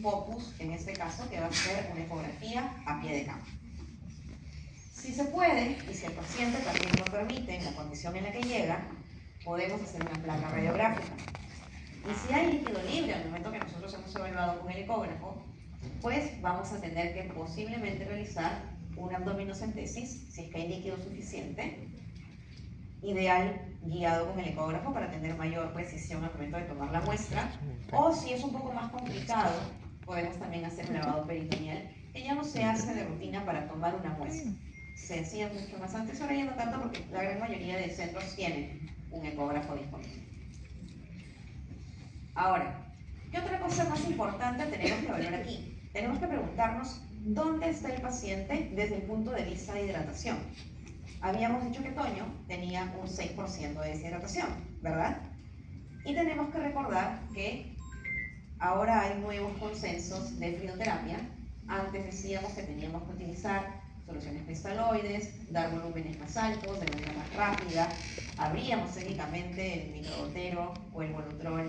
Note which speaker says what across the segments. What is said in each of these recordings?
Speaker 1: focus, en este caso, que va a ser una ecografía a pie de cama. Si se puede, y si el paciente también lo permite, en la condición en la que llega, podemos hacer una placa radiográfica. Y si hay líquido libre al momento que nosotros hemos evaluado con el ecógrafo, pues vamos a tener que posiblemente realizar una abdominocentesis, si es que hay líquido suficiente, ideal guiado con el ecógrafo para tener mayor precisión al momento de tomar la muestra, o si es un poco más complicado, podemos también hacer un lavado peritoneal, que ya no se hace de rutina para tomar una muestra. Se hacía mucho más antes, ahora ya no tanto porque la gran mayoría de centros tienen un ecógrafo disponible. Ahora, ¿qué otra cosa más importante tenemos que evaluar aquí? Tenemos que preguntarnos dónde está el paciente desde el punto de vista de hidratación. Habíamos dicho que Toño tenía un 6% de deshidratación, ¿verdad? Y tenemos que recordar que ahora hay nuevos consensos de fluidoterapia. Antes decíamos que teníamos que utilizar soluciones cristaloides, dar volúmenes más altos, de manera más rápida. Abríamos técnicamente el microdotero o el Volutrol,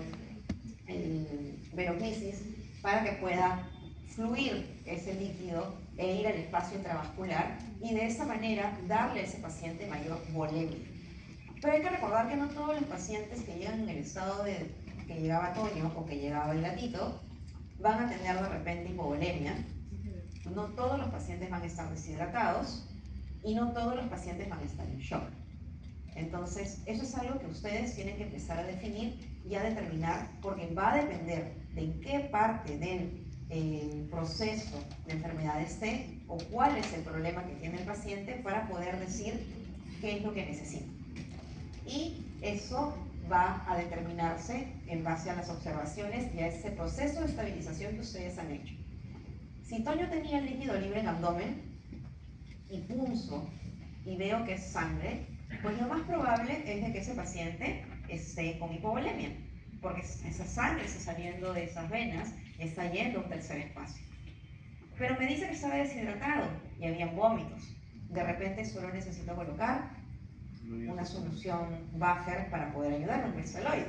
Speaker 1: el Veroclisis, para que pueda fluir ese líquido e ir al espacio intravascular y de esa manera darle a ese paciente mayor volemia. Pero hay que recordar que no todos los pacientes que llegan en el estado de que llegaba Toño o que llegaba el gatito van a tener de repente hipovolemia. No todos los pacientes van a estar deshidratados y no todos los pacientes van a estar en shock. Entonces, eso es algo que ustedes tienen que empezar a definir y a determinar, porque va a depender de en qué parte del proceso de enfermedad esté o cuál es el problema que tiene el paciente para poder decir qué es lo que necesita. Y eso va a determinarse en base a las observaciones y a ese proceso de estabilización que ustedes han hecho. Si Toño tenía el líquido libre en abdomen y punzo y veo que es sangre, pues lo más probable es de que ese paciente esté con hipovolemia, porque esa sangre está saliendo de esas venas y está yendo a un tercer espacio. Pero me dice que estaba deshidratado y habían vómitos. De repente solo necesito colocar una solución buffer para poder ayudarlo, un cristaloide.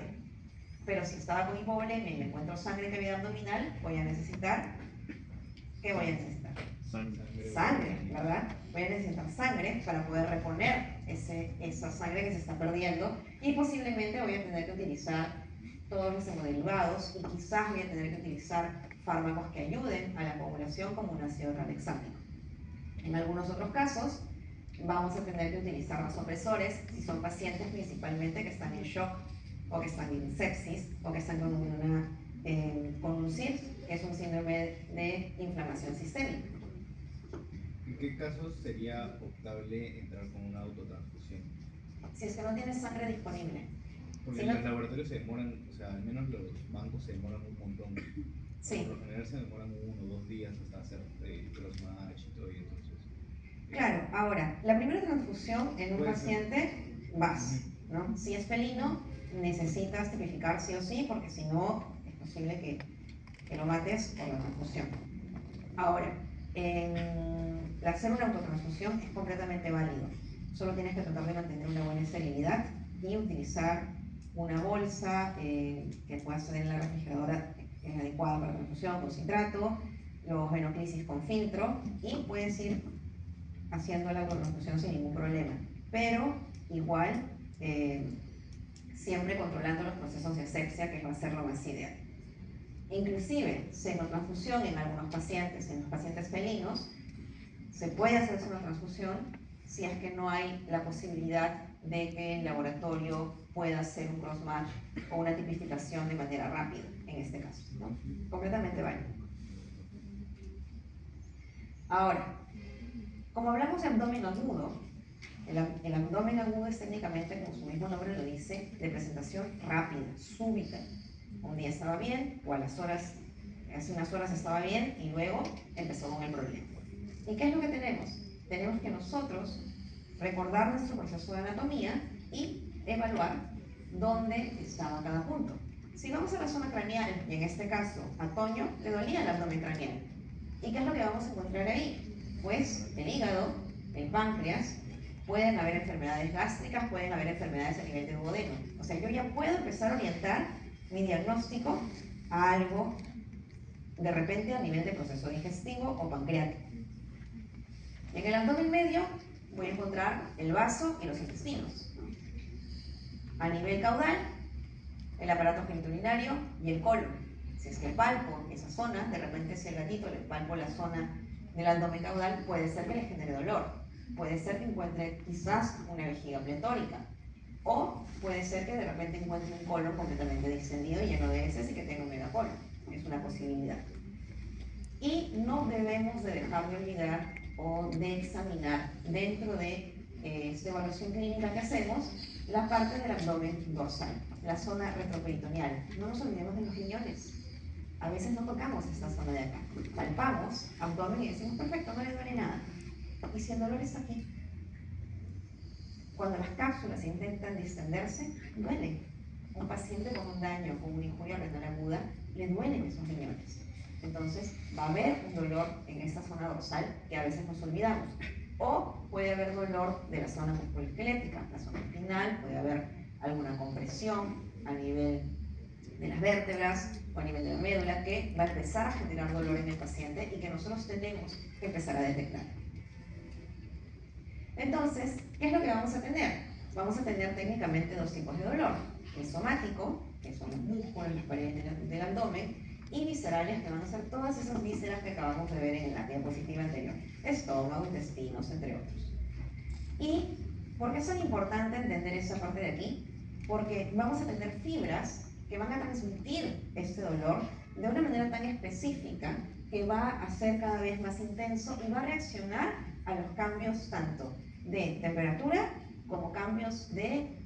Speaker 1: Pero si estaba con hipovolemia y me encuentro sangre en cavidad abdominal, voy a necesitar, ¿qué voy a necesitar? Sangre, ¿verdad? Voy a necesitar sangre para poder reponer esa sangre que se está perdiendo y posiblemente voy a tener que utilizar todos los hemoderivados y quizás voy a tener que utilizar fármacos que ayuden a la coagulación como un ácido tranexámico. En algunos otros casos vamos a tener que utilizar vasopresores si son pacientes principalmente que están en shock o que están en sepsis o que están con un SIDS, que es un síndrome de inflamación sistémica.
Speaker 2: ¿En qué casos sería optable entrar con una autotransfusión?
Speaker 1: Si es que no tienes sangre disponible.
Speaker 2: Porque
Speaker 1: si
Speaker 2: los
Speaker 1: no...
Speaker 2: laboratorios se demoran, o sea, al menos los bancos se demoran un montón.
Speaker 1: Sí.
Speaker 2: Por lo general se demoran 1 o 2 días hasta hacer cross-match y todo, y entonces...
Speaker 1: Claro, ahora, la primera transfusión en un paciente vas, ¿no? Si es felino, necesitas tipificar sí o sí, porque si no, es posible que lo mates por la transfusión. Ahora, hacer una autotransfusión es completamente válido. Solo tienes que tratar de mantener una buena esterilidad y utilizar una bolsa que puedas tener en la refrigeradora adecuada para la transfusión, con citrato, los venoclisis con filtro, y puedes ir haciendo la autotransfusión sin ningún problema. Pero igual, siempre controlando los procesos de asepsia, que va a ser lo más ideal. Inclusive, senotransfusión en algunos pacientes, en los pacientes felinos, se puede hacer una transfusión si es que no hay la posibilidad de que el laboratorio pueda hacer un cross-match o una tipificación de manera rápida, en este caso, ¿no? Completamente válido. Ahora, como hablamos de abdomen agudo, el abdomen agudo es técnicamente, como su mismo nombre lo dice, de presentación rápida, súbita. Un día estaba bien, o a las horas, hace unas horas estaba bien, y luego empezó con el problema. ¿Y qué es lo que tenemos? Tenemos que nosotros recordar nuestro proceso de anatomía y evaluar dónde estaba cada punto. Si vamos a la zona craneal, y en este caso a Toño le dolía el abdomen craneal, ¿y qué es lo que vamos a encontrar ahí? Pues el hígado, el páncreas, pueden haber enfermedades gástricas, pueden haber enfermedades a nivel de duodeno. O sea, yo ya puedo empezar a orientar mi diagnóstico a algo de repente a nivel de proceso digestivo o pancreático. En el abdomen medio voy a encontrar el vaso y los intestinos. A nivel caudal, el aparato genitourinario y el colon. Si es que palpo esa zona, de repente si el gatito le palpo la zona del abdomen caudal, puede ser que le genere dolor. Puede ser que encuentre quizás una vejiga pletórica. O puede ser que de repente encuentre un colon completamente distendido, lleno de heces y que tenga un megacolon. Es una posibilidad. Y no debemos de dejar de olvidar o de examinar dentro de esta evaluación clínica que hacemos la parte del abdomen dorsal, la zona retroperitoneal. No nos olvidemos de los riñones. A veces no tocamos esta zona de acá. Palpamos abdomen y decimos, perfecto, no le duele nada. Y si el dolor está aquí, cuando las cápsulas intentan distenderse, duele. Un paciente con un daño, con una injuria renal aguda, le duelen esos riñones. Entonces, va a haber un dolor en esta zona dorsal que a veces nos olvidamos. O puede haber dolor de la zona musculoesquelética, la zona espinal, puede haber alguna compresión a nivel de las vértebras o a nivel de la médula que va a empezar a generar dolor en el paciente y que nosotros tenemos que empezar a detectar. Entonces, ¿qué es lo que vamos a tener? Vamos a tener técnicamente dos tipos de dolor. El somático, que son los músculos, las paredes del abdomen, y viscerales, que van a ser todas esas vísceras que acabamos de ver en la diapositiva anterior. Estómago, intestinos, entre otros. ¿Y por qué es tan importante entender esa parte de aquí? Porque vamos a tener fibras que van a transmitir este dolor de una manera tan específica que va a ser cada vez más intenso y va a reaccionar a los cambios tanto de temperatura como cambios de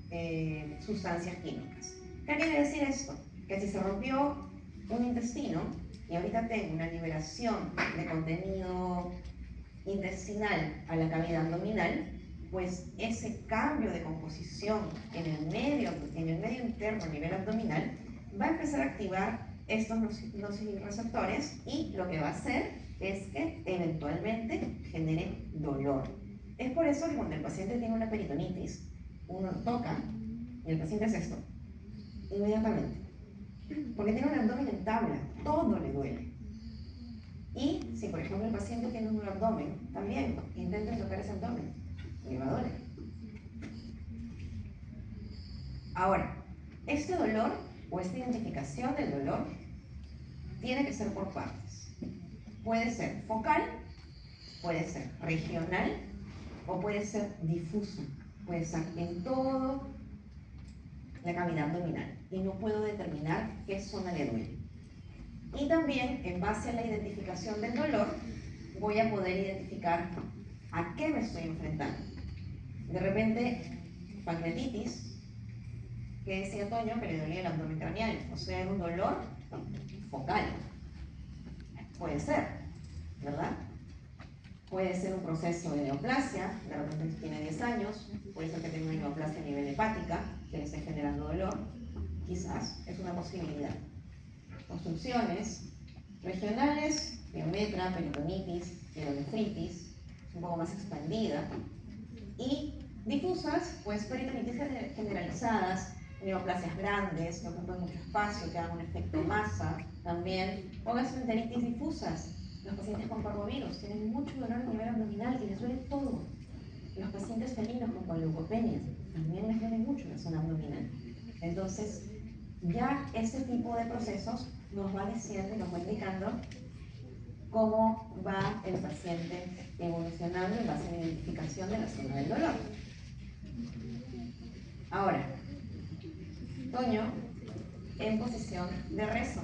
Speaker 1: sustancias químicas. ¿Qué quiere decir esto? Que si se rompió un intestino y ahorita tengo una liberación de contenido intestinal a la cavidad abdominal, pues ese cambio de composición en el medio interno a nivel abdominal va a empezar a activar estos nociceptores y lo que va a hacer es que eventualmente genere dolor. Es por eso que cuando el paciente tiene una peritonitis, uno toca y el paciente hace esto, inmediatamente. Porque tiene un abdomen en tabla, todo le duele. Y si por ejemplo el paciente tiene un abdomen, también intenten tocar ese abdomen, le va a doler. Ahora, este dolor o esta identificación del dolor tiene que ser por partes. Puede ser focal, puede ser regional o puede ser difuso. Puede estar en toda la cavidad abdominal y no puedo determinar qué zona le duele. Y también, en base a la identificación del dolor, voy a poder identificar a qué me estoy enfrentando. De repente, pancreatitis, que decía Toño que le dolía el abdomen craneal, o sea, era un dolor focal. Puede ser, ¿verdad? Puede ser un proceso de neoplasia, de repente tiene 10 años, puede ser que tenga una neoplasia a nivel hepática, que le esté generando dolor, quizás, es una posibilidad. Obstrucciones regionales, piometra, peritonitis, pielonefritis, un poco más expandida, y difusas, pues peritonitis generalizadas, neoplasias grandes, que ocupan mucho espacio, que hagan un efecto masa también, o gastroenteritis difusas. Los pacientes con parvovirus tienen mucho dolor a nivel abdominal y les duele todo. Los pacientes felinos con leucopenia también les duele mucho la zona abdominal. Entonces, ya ese tipo de procesos nos va diciendo y nos va indicando cómo va el paciente evolucionando en base a la identificación de la zona del dolor. Ahora, Toño en posición de rezo.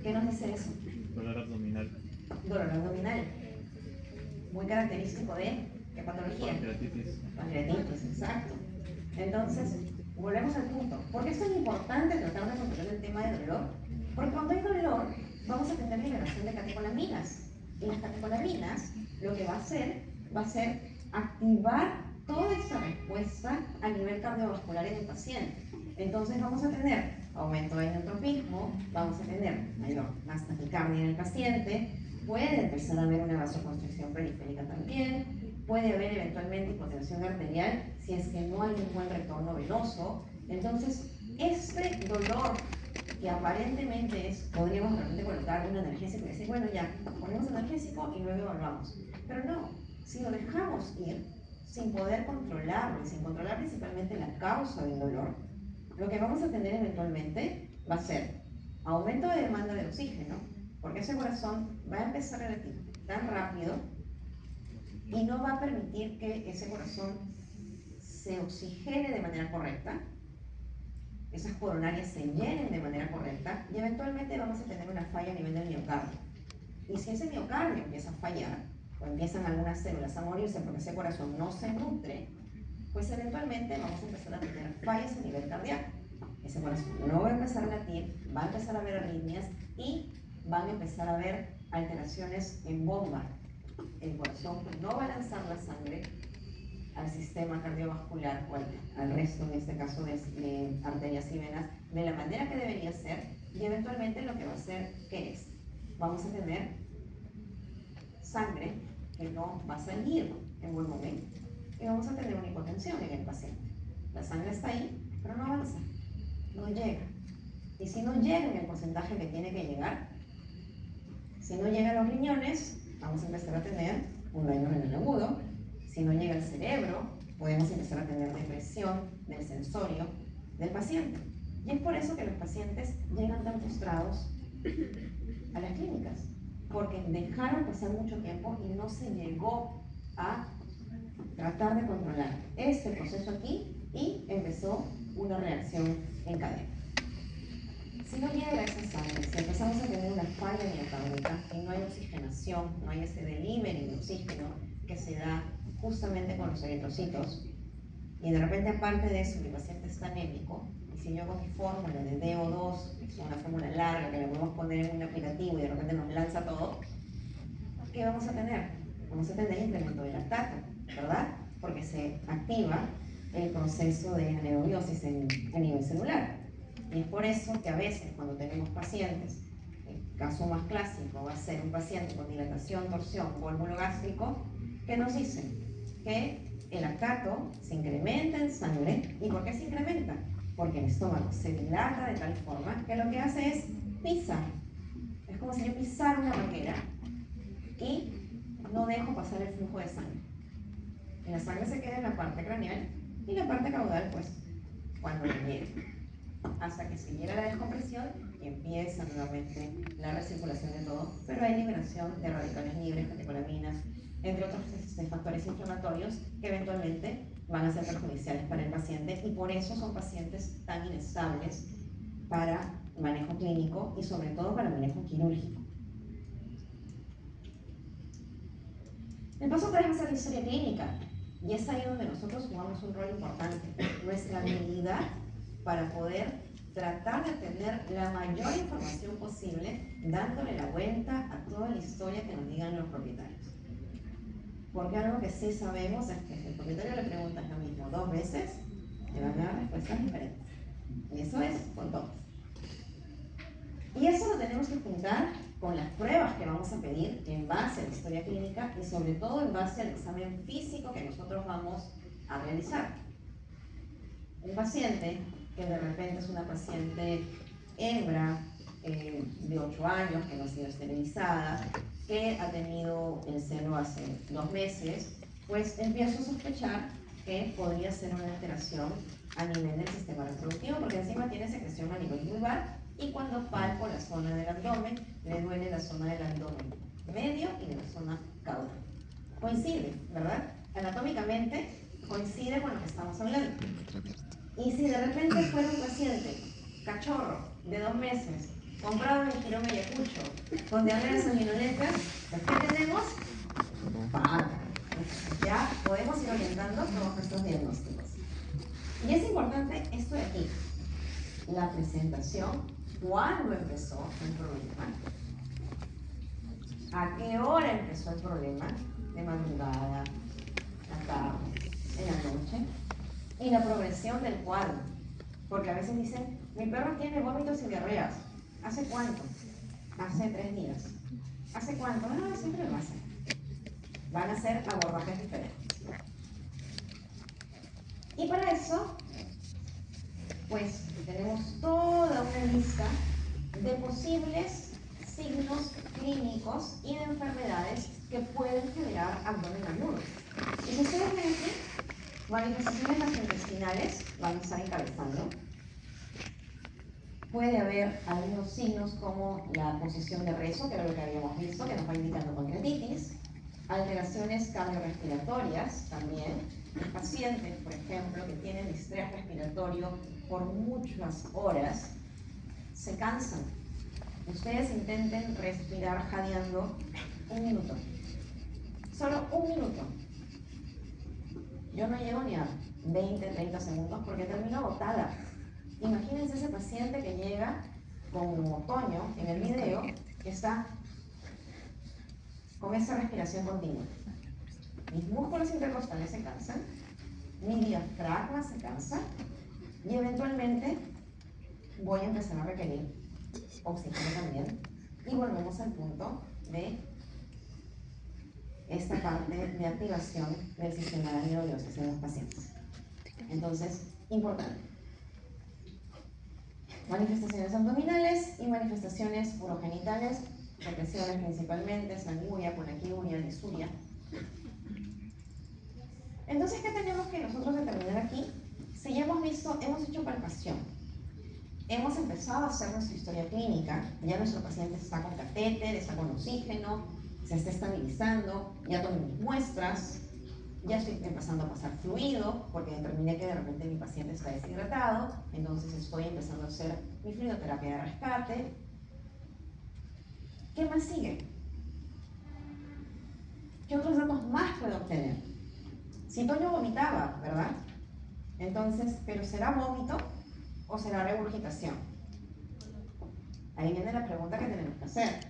Speaker 1: ¿Qué nos dice eso?
Speaker 3: Dolor abdominal.
Speaker 1: Dolor abdominal. Muy característico de ¿qué patología?
Speaker 3: Pancreatitis.
Speaker 1: Pancreatitis, exacto. Entonces, volvemos al punto. ¿Por qué es tan importante tratar de controlar el tema de dolor? Porque cuando hay dolor, vamos a tener liberación de catecolaminas. Y las catecolaminas lo que va a ser activar toda esa respuesta a nivel cardiovascular en el paciente. Entonces vamos a tener aumento del neutropismo, vamos a tener más taquicardia en el paciente, puede empezar a haber una vasoconstricción periférica también, puede haber eventualmente hipotensión arterial si es que no hay un buen retorno venoso. Entonces, este dolor que aparentemente podríamos realmente colocar un analgésico y decir, bueno, ya, ponemos analgésico y luego evaluamos. Pero no, si lo dejamos ir, sin poder controlarlo y sin controlar principalmente la causa del dolor, lo que vamos a tener eventualmente va a ser aumento de demanda de oxígeno, porque ese corazón va a empezar a latir tan rápido y no va a permitir que ese corazón se oxigene de manera correcta, esas coronarias se llenen de manera correcta y eventualmente vamos a tener una falla a nivel del miocardio. Y si ese miocardio empieza a fallar, o empiezan algunas células a morirse porque ese corazón no se nutre, pues eventualmente vamos a empezar a tener fallas a nivel cardíaco. Ese corazón no va a empezar a latir, va a empezar a haber arritmias y van a empezar a haber alteraciones en bomba. El corazón no va a lanzar la sangre al sistema cardiovascular o al resto, en este caso, de arterias y venas, de la manera que debería ser, y eventualmente lo que va a hacer, ¿qué es? Vamos a tener sangre que no va a salir en buen momento y vamos a tener una hipotensión en el paciente. La sangre está ahí, pero no avanza, no llega. Y si no llega en el porcentaje que tiene que llegar, si no llega a los riñones, vamos a empezar a tener un daño renal agudo. Si no llega al cerebro, podemos empezar a tener depresión del sensorio del paciente. Y es por eso que los pacientes llegan tan frustrados a las clínicas, porque dejaron pasar mucho tiempo y no se llegó a tratar de controlar este proceso aquí y empezó una reacción en cadena. Si no llega esa sangre, si empezamos a tener una falla miocárdica y no hay oxigenación, no hay ese delivery de oxígeno que se da justamente con los eritrocitos, y de repente aparte de eso el paciente está anémico, y si yo con mi fórmula de DO2, que es una fórmula larga que le podemos poner en un aplicativo y de repente nos lanza todo, ¿qué vamos a tener? Vamos a tener incremento de lactato, ¿verdad? Porque se activa el proceso de anaerobiosis a nivel celular. Y es por eso que a veces cuando tenemos pacientes, el caso más clásico va a ser un paciente con dilatación, torsión, vólvulo gástrico, que nos dicen que el lactato se incrementa en sangre. ¿Y por qué se incrementa? Porque el estómago se dilata de tal forma que lo que hace es pisar. Es como si yo pisara una manguera y no dejo pasar el flujo de sangre. Y la sangre se queda en la parte craneal y la parte caudal, pues, cuando le llegue. Hasta que se llega la descompresión y empieza nuevamente la recirculación de todo, pero hay liberación de radicales libres, catecolaminas, entre otros factores inflamatorios que eventualmente van a ser perjudiciales para el paciente y por eso son pacientes tan inestables para manejo clínico y sobre todo para manejo quirúrgico. El paso 3 va a ser la historia clínica y es ahí donde nosotros jugamos un rol importante, nuestra habilidad para poder tratar de tener la mayor información posible, dándole la vuelta a toda la historia que nos digan los propietarios. Porque algo que sí sabemos es que si el propietario le pregunta lo mismo 2 veces, le van a dar respuestas diferentes. Y eso es con todos. Y eso lo tenemos que juntar con las pruebas que vamos a pedir en base a la historia clínica y sobre todo en base al examen físico que nosotros vamos a realizar. Un paciente que de repente es una paciente hembra de 8 años, que no ha sido esterilizada, que ha tenido el seno hace 2 meses, pues empiezo a sospechar que podría ser una alteración a nivel del sistema reproductivo, porque encima tiene secreción a nivel vulvar y cuando palpo la zona del abdomen, le duele la zona del abdomen medio y de la zona caudal. Coincide, ¿verdad? Anatómicamente coincide con lo que estamos hablando. Y si de repente fuera un paciente cachorro de 2 meses, comprado en el Quirón Ayacucho, con diarreas sanguinolentas, ¿qué tenemos? Ya podemos ir orientando todos nuestros diagnósticos. Y es importante esto de aquí, la presentación, cuándo empezó el problema, a qué hora empezó el problema, de madrugada, a tarde, en la noche, y la progresión del cuadro. Porque a veces dicen, mi perro tiene vómitos y diarreas. ¿Hace cuánto? Hace 3 días. ¿Hace cuánto? No, siempre lo hacen. Van a ser abordajes diferentes. Y para eso, pues tenemos toda una lista de posibles signos clínicos y de enfermedades que pueden generar abdomen agudo. Y si ustedes ven aquí, manifestaciones gastrointestinales van a estar encabezando. Puede haber algunos signos como la posición de rezo, que era lo que habíamos visto, que nos va indicando pancreatitis, alteraciones cardiorrespiratorias también. Los pacientes, por ejemplo, que tienen estrés respiratorio por muchas horas, se cansan. Ustedes intenten respirar jadeando 1 minuto. Solo 1 minuto. Yo no llego ni a 20, 30 segundos porque termino agotada. Imagínense ese paciente que llega como Toño en el video, que está con esa respiración continua. Mis músculos intercostales se cansan, mi diafragma se cansa y eventualmente voy a empezar a requerir oxígeno también. Y volvemos al punto de esta parte de activación del sistema de amiloidosis en los pacientes. Entonces, importante. Manifestaciones abdominales y manifestaciones urogenitales, secreciones principalmente, sanguria, conaquiuria, disuria. Entonces, ¿qué tenemos que nosotros determinar aquí? Si ya hemos visto, hemos hecho palpación, hemos empezado a hacer nuestra historia clínica, ya nuestro paciente está con catéter, está con oxígeno, se está estabilizando, ya tomé mis muestras, ya estoy empezando a pasar fluido, porque determiné que de repente mi paciente está deshidratado, entonces estoy empezando a hacer mi fluidoterapia de rescate. ¿Qué más sigue? ¿Qué otros datos más puedo obtener? Si Toño vomitaba, ¿verdad? Entonces, ¿pero será vómito o será regurgitación? Ahí viene la pregunta que tenemos que hacer.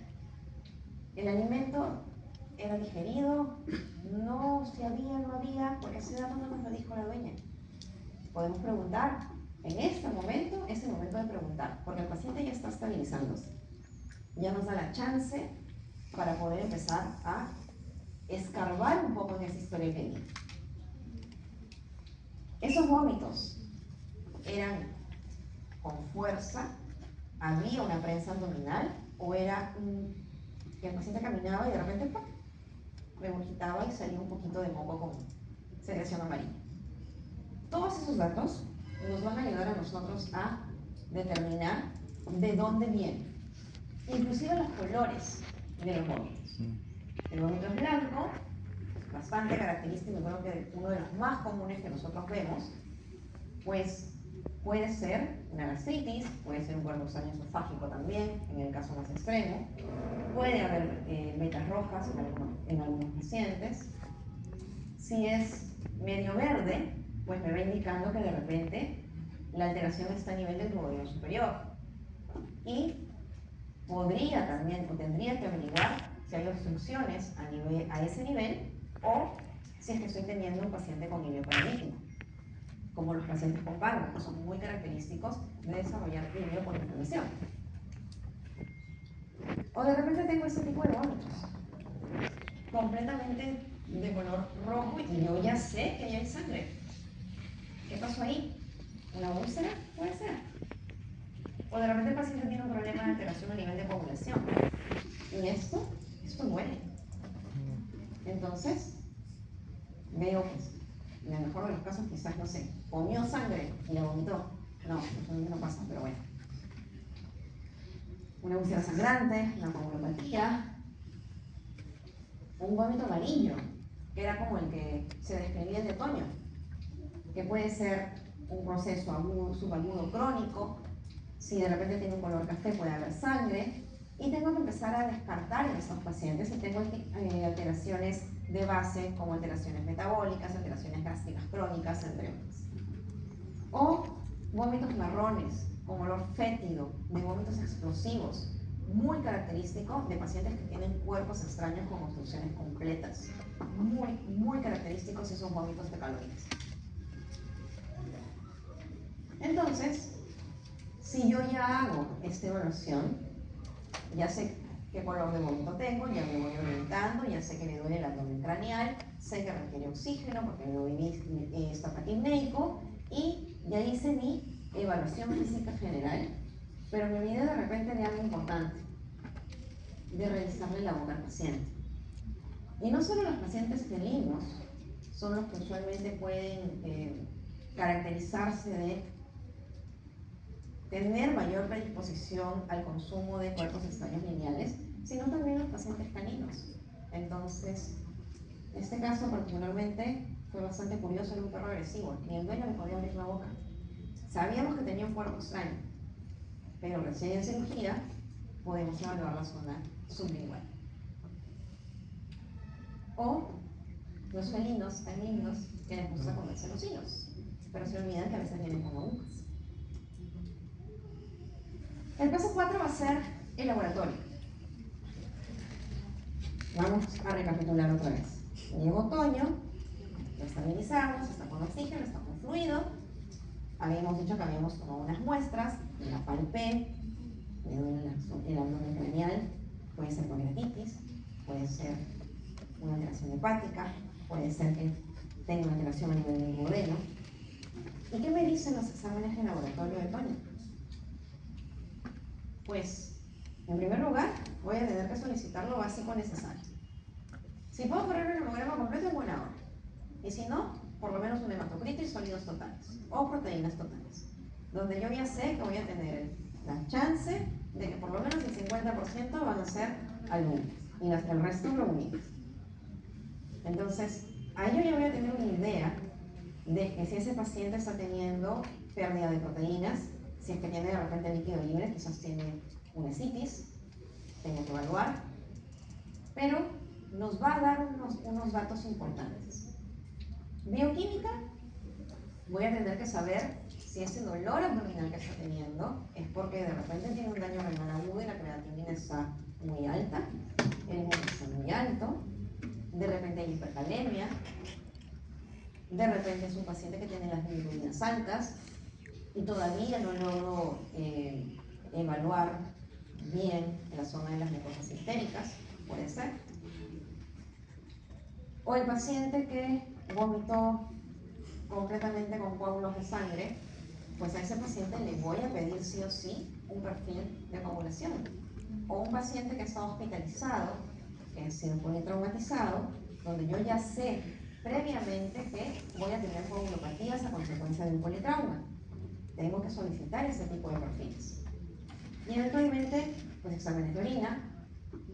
Speaker 1: ¿El alimento era digerido? No, si había, no había, porque ese dato no nos lo dijo la dueña. Podemos preguntar. En este momento es el momento de preguntar, porque el paciente ya está estabilizándose. Ya nos da la chance para poder empezar a escarbar un poco en esa historia clínica. Esos vómitos eran con fuerza, había una prensa abdominal o era que el paciente caminaba y de repente ¡pum!, regurgitaba y salía un poquito de moco con secreción amarilla. Todos esos datos nos van a ayudar a nosotros a determinar de dónde viene, inclusive los colores de los vómitos. El vómito es blanco, bastante característico, y creo que uno de los más comunes que nosotros vemos, pues puede ser una gastritis, puede ser un cuerpo extraño esofágico también, en el caso más extremo, puede haber vetas rojas en algunos pacientes. Si es medio verde, pues me va indicando que de repente la alteración está a nivel del duodeno superior. Y podría también, o tendría que averiguar si hay obstrucciones a ese nivel, o si es que estoy teniendo un paciente con ilio paralítico, como los pacientes con Pargo, que son muy característicos de desarrollar ilio por inflamación. O de repente tengo ese tipo de vómitos, completamente de color rojo, y yo ya sé que ya hay sangre. ¿Qué pasó ahí? ¿Una úlcera? Puede ser. O de repente el paciente tiene un problema de alteración a nivel de coagulación. Y esto duele. Entonces, veo que en el mejor de los casos quizás, no sé, comió sangre y la vomitó. No, eso no pasa, pero bueno. Una úlcera sangrante, una coagulopatía, un vómito amarillo, que era como el que se describía el de Toño, que puede ser un proceso agudo, subagudo crónico. Si de repente tiene un color café, puede haber sangre. Y tengo que empezar a descartar en estos pacientes si tengo alteraciones de base, como alteraciones metabólicas, alteraciones gástricas crónicas, entre otras. O vómitos marrones, con olor fétido, de vómitos explosivos, muy característico de pacientes que tienen cuerpos extraños con obstrucciones completas. Muy, muy característicos esos vómitos fecaloides. Entonces, si yo ya hago esta evaluación, ya sé qué color de vómito tengo, ya me voy orientando, ya sé que me duele el abdomen craneal, sé que requiere oxígeno porque no viví está taquipneico, y ya hice mi evaluación física general pero me olvidé de repente de algo importante, de revisarle la boca al paciente. Y no solo los pacientes felinos son los que usualmente pueden caracterizarse de tener mayor predisposición al consumo de cuerpos extraños lineales, sino también los pacientes caninos. Entonces, este caso particularmente fue bastante curioso, era un perro agresivo, ni el dueño le podía abrir la boca. Sabíamos que tenía un cuerpo extraño, pero recién en cirugía podemos evaluar la zona sublingual. O los felinos tan lindos que les gusta comerse los hilos, pero se olvidan que a veces vienen con agujas. El paso 4 va a ser el laboratorio. Vamos a recapitular otra vez. Llegó otoño, lo estabilizamos, está con oxígeno, está con fluido. Habíamos dicho que habíamos tomado unas muestras, la palpé, le duele el abdomen craneal, puede ser pancreatitis, puede ser una alteración hepática, puede ser que tenga una alteración a nivel del duodeno. ¿Y qué me dicen los exámenes de laboratorio de Toño? Pues, en primer lugar, voy a tener que solicitar lo básico necesario. Si puedo correr el hemograma completo, es buena hora. Y si no, por lo menos un hematocrito y sólidos totales, o proteínas totales, donde yo ya sé que voy a tener la chance de que por lo menos el 50% van a ser albúminas y el resto globulinas. Entonces, ahí yo ya voy a tener una idea de que si ese paciente está teniendo pérdida de proteínas, si es que tiene de repente líquido libre, quizás tiene una escitis, tengo que evaluar, pero nos va a dar unos datos importantes. Bioquímica, voy a tener que saber si ese dolor abdominal que está teniendo es porque de repente tiene un daño renal agudo y la creatinina está muy alta, el hemoglobina está muy alto, de repente hay hipercalemia, de repente es un paciente que tiene las bilirrubinas altas y todavía no logro evaluar bien la zona de las mucosas histéricas, puede ser. O el paciente que vomitó completamente con coágulos de sangre, pues a ese paciente le voy a pedir sí o sí un perfil de coagulación. O un paciente que está hospitalizado, que ha sido politraumatizado, donde yo ya sé previamente que voy a tener coagulopatías a consecuencia de un politrauma. Tengo que solicitar ese tipo de perfiles. Y eventualmente, pues exámenes de orina,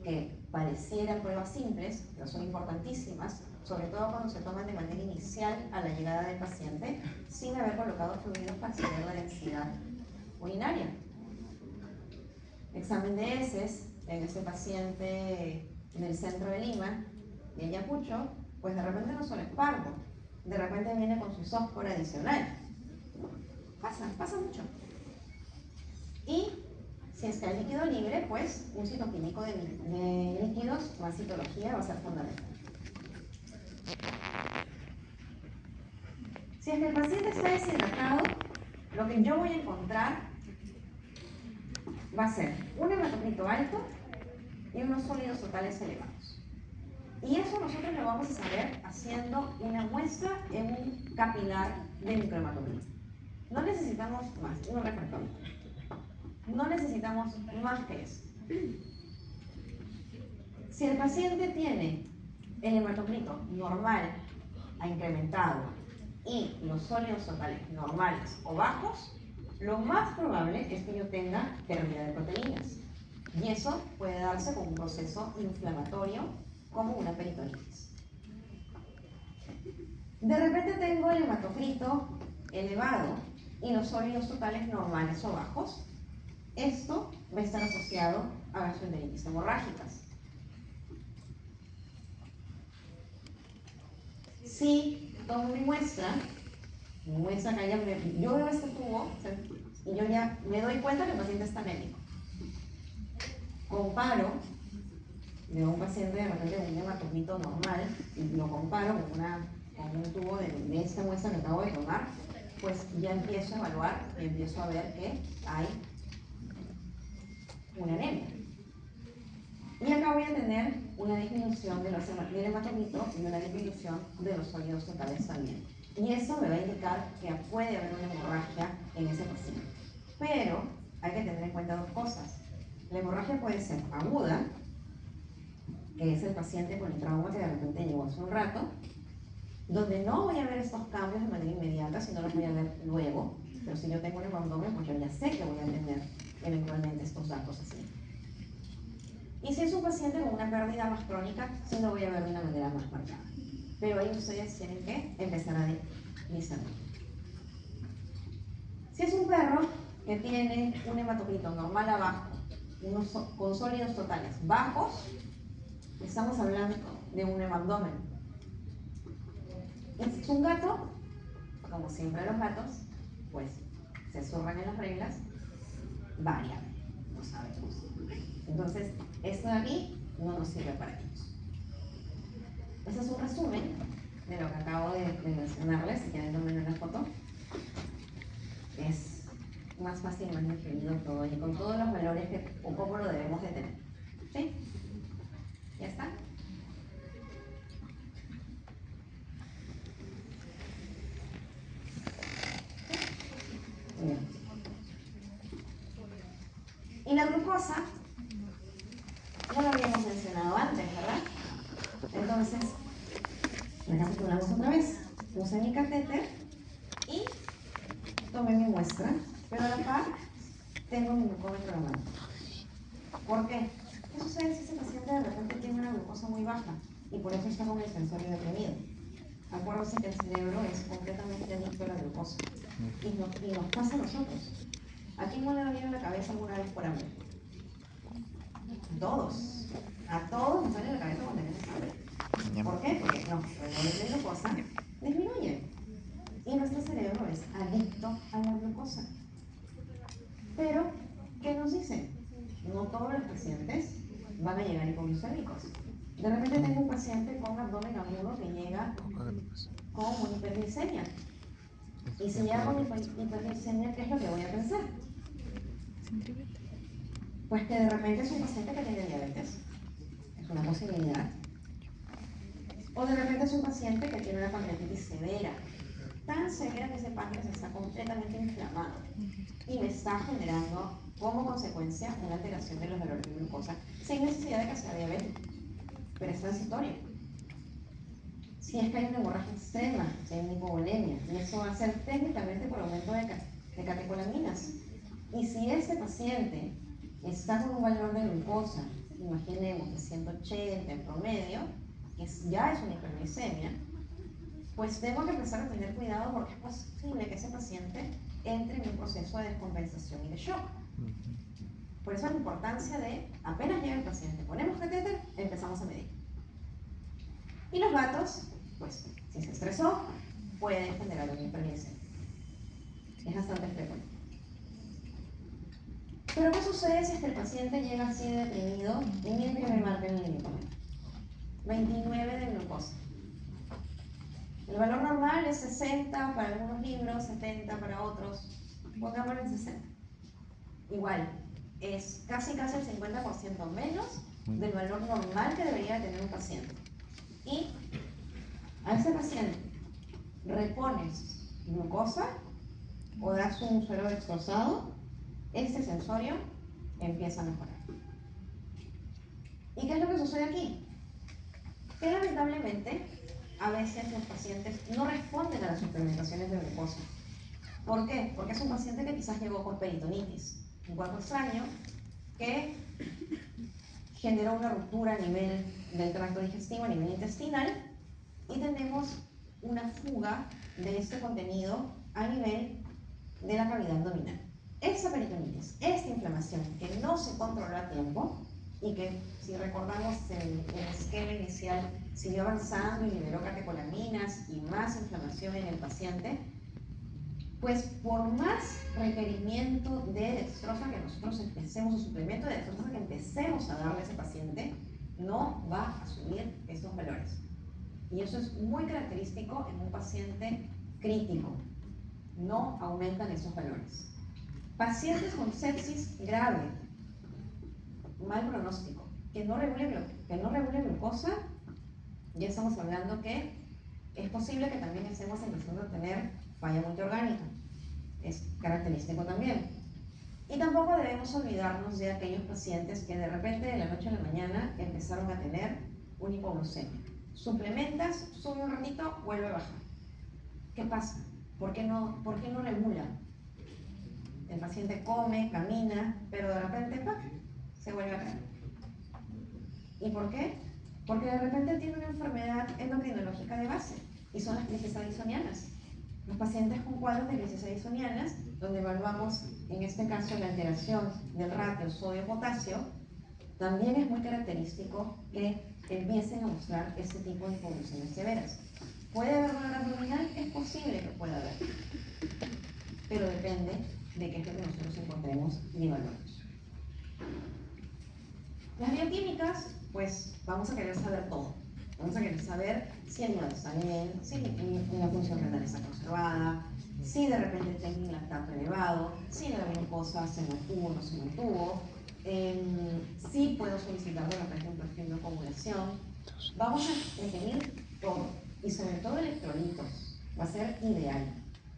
Speaker 1: que parecieran pruebas simples, pero son importantísimas, sobre todo cuando se toman de manera inicial a la llegada del paciente, sin haber colocado fluidos para saber la densidad urinaria. Examen de heces en este paciente del centro de Lima, de Ayacucho, pues de repente no solo es parvo, de repente viene con su sósforo adicional. Pasa mucho. Y si es que hay líquido libre, pues un citoquímico de líquidos más citología va a ser fundamental. Si es que el paciente está deshidratado, lo que yo voy a encontrar va a ser un hematocrito alto y unos sólidos totales elevados. Y eso nosotros lo vamos a saber haciendo una muestra en un capilar de microhematocrito. No necesitamos más, un refractómetro. No necesitamos más que eso. Si el paciente tiene el hematocrito normal a incrementado y los sólidos totales normales o bajos, lo más probable es que yo tenga pérdida de proteínas. Y eso puede darse con un proceso inflamatorio como una peritonitis. De repente tengo el hematocrito elevado y los sólidos totales normales o bajos. Esto va a estar asociado a gastroenteritis hemorrágicas. Si tomo mi muestra que yo veo este tubo y yo ya me doy cuenta que el paciente está anémico. Comparo, veo un paciente de repente con un hematocrito normal y lo comparo con un tubo de esta muestra que acabo de tomar, pues ya empiezo a evaluar y empiezo a ver que hay una anemia. Y acá voy a tener una disminución del hematocrito y una disminución de los sólidos totales también. Y eso me va a indicar que puede haber una hemorragia en ese paciente. Pero hay que tener en cuenta dos cosas. La hemorragia puede ser aguda, que es el paciente con el trauma que de repente llegó hace un rato, donde no voy a ver estos cambios de manera inmediata, sino los voy a ver luego. Pero si yo tengo un abdomen, pues yo ya sé que voy a tener eventualmente estos datos así. Y si es un paciente con una pérdida más crónica, sí lo voy a ver de una manera más marcada. Pero ahí ustedes tienen que empezar a discernir. Si es un perro que tiene un hematocrito normal abajo, con sólidos totales bajos, estamos hablando de un hemabdomen. Y si es un gato, como siempre los gatos, pues se zurran en las reglas, varían, no sabemos. Entonces, esto de aquí no nos sirve para ellos. Ese es un resumen de lo que acabo de mencionarles, si quieren tomen una foto. Es más fácil, más definido todo y con todos los valores que o cómo lo debemos de tener. ¿Sí? ¿Ya está? Bien. Y la glucosa, ya lo habíamos mencionado antes, ¿verdad? Entonces, recapitulamos otra vez. Puse mi catéter y tomé mi muestra, pero a la par tengo mi glucómetro en la mano. ¿Por qué? ¿Qué sucede si ese paciente de repente tiene una glucosa muy baja y por eso está con el sensorio deprimido? Acuérdense que el cerebro es completamente adicto a la glucosa y nos pasa a nosotros. ¿A quién no le ha dolido la cabeza alguna vez por hambre? A todos. A todos nos duele la cabeza cuando tenemos hambre. ¿Por qué? Porque los niveles de glucosa disminuyen. Y nuestro cerebro es adicto a la glucosa. Pero, ¿qué nos dicen? No todos los pacientes van a llegar hipoglucémicos. De repente tengo un paciente con abdomen agudo que llega con una hiperglicemia. Y si llega con hiperglicemia, ¿qué es lo que voy a pensar? Pues que de repente es un paciente que tiene diabetes. Es una posibilidad. O de repente es un paciente que tiene una pancreatitis severa. Tan severa que ese páncreas está completamente inflamado y me está generando como consecuencia una alteración de los valores de glucosa sin necesidad de que sea diabético, pero es transitorio. Si es que hay una hemorragia extrema, si hay una hipovolemia, y eso va a ser técnicamente por aumento de catecolaminas. Y si este paciente está con un valor de glucosa, imaginemos de 180 en promedio, que ya es una hiperglicemia, pues tengo que empezar a tener cuidado porque es posible que ese paciente entre en un proceso de descompensación y de shock. Por eso la importancia de, apenas llega el paciente, ponemos catéter, empezamos a medir. Y los gatos, pues, si se estresó, pueden generar una hiperglicemia. Es bastante frecuente. Pero ¿qué sucede si es que el paciente llega así de deprimido y miren que me marca en el límite? 29 de glucosa. El valor normal es 60 para algunos libros, 70 para otros. Pongámoslo en 60. Igual, es casi el 50% menos del valor normal que debería tener un paciente. Y a ese paciente repones glucosa o das un suero destrozado, este sensorio empieza a mejorar. ¿Y qué es lo que sucede aquí? Que lamentablemente a veces los pacientes no responden a las suplementaciones de glucosa. ¿Por qué? Porque es un paciente que quizás llegó con peritonitis, un cuadro extraño que generó una ruptura a nivel del tracto digestivo, a nivel intestinal, y tenemos una fuga de este contenido a nivel de la cavidad abdominal. Esa peritonitis, esta inflamación que no se controló a tiempo y que, si recordamos el esquema inicial, siguió avanzando y liberó catecolaminas y más inflamación en el paciente, pues por más requerimiento de dextrosa que nosotros empecemos, o suplemento de dextrosa que empecemos a darle a ese paciente, no va a subir estos valores. Y eso es muy característico en un paciente crítico. No aumentan esos valores. Pacientes con sepsis grave, mal pronóstico, que no regule glucosa, ya estamos hablando que es posible que también estemos empezando a tener falla multiorgánica. Es característico también. Y tampoco debemos olvidarnos de aquellos pacientes que de repente de la noche a la mañana empezaron a tener una hipoglucemia. Suplementas, sube un ratito, vuelve a bajar. ¿Qué pasa? ¿Por qué no regula? El paciente come, camina, pero de repente ¡paf!, se vuelve a caer. ¿Y por qué? Porque de repente tiene una enfermedad endocrinológica de base y son las crisis addisonianas. Los pacientes con cuadros de crisis addisonianas, donde evaluamos en este caso la alteración del ratio sodio-potasio, también es muy característico que empiecen a mostrar este tipo de hipoglucemias severas. ¿Puede haber dolor abdominal? Es posible que pueda haber, pero depende de qué es lo que nosotros encontremos y evaluamos. Las bioquímicas, pues vamos a querer saber todo. Vamos a querer saber si el hígado está bien, si la función renal está conservada, si de repente tengo un lactato elevado, si la glucosa se mantuvo o no se mantuvo, si puedo solicitar de repente un perfil de coagulación. Vamos a requerir todo, y sobre todo electrolitos. Va a ser ideal,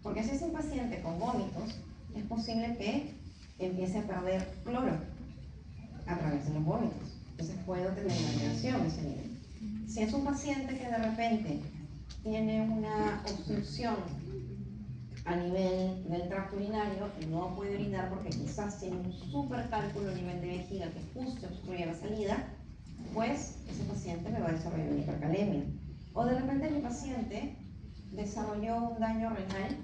Speaker 1: porque si es un paciente con vómitos, es posible que empiece a perder cloro a través de los vómitos. Entonces puedo tener una alteración de ese nivel. Si es un paciente que de repente tiene una obstrucción a nivel del tracto urinario y no puede orinar porque quizás tiene un supercálculo a nivel de vejiga que justo obstruye la salida, pues ese paciente me va a desarrollar una hipercalemia. O de repente mi paciente desarrolló un daño renal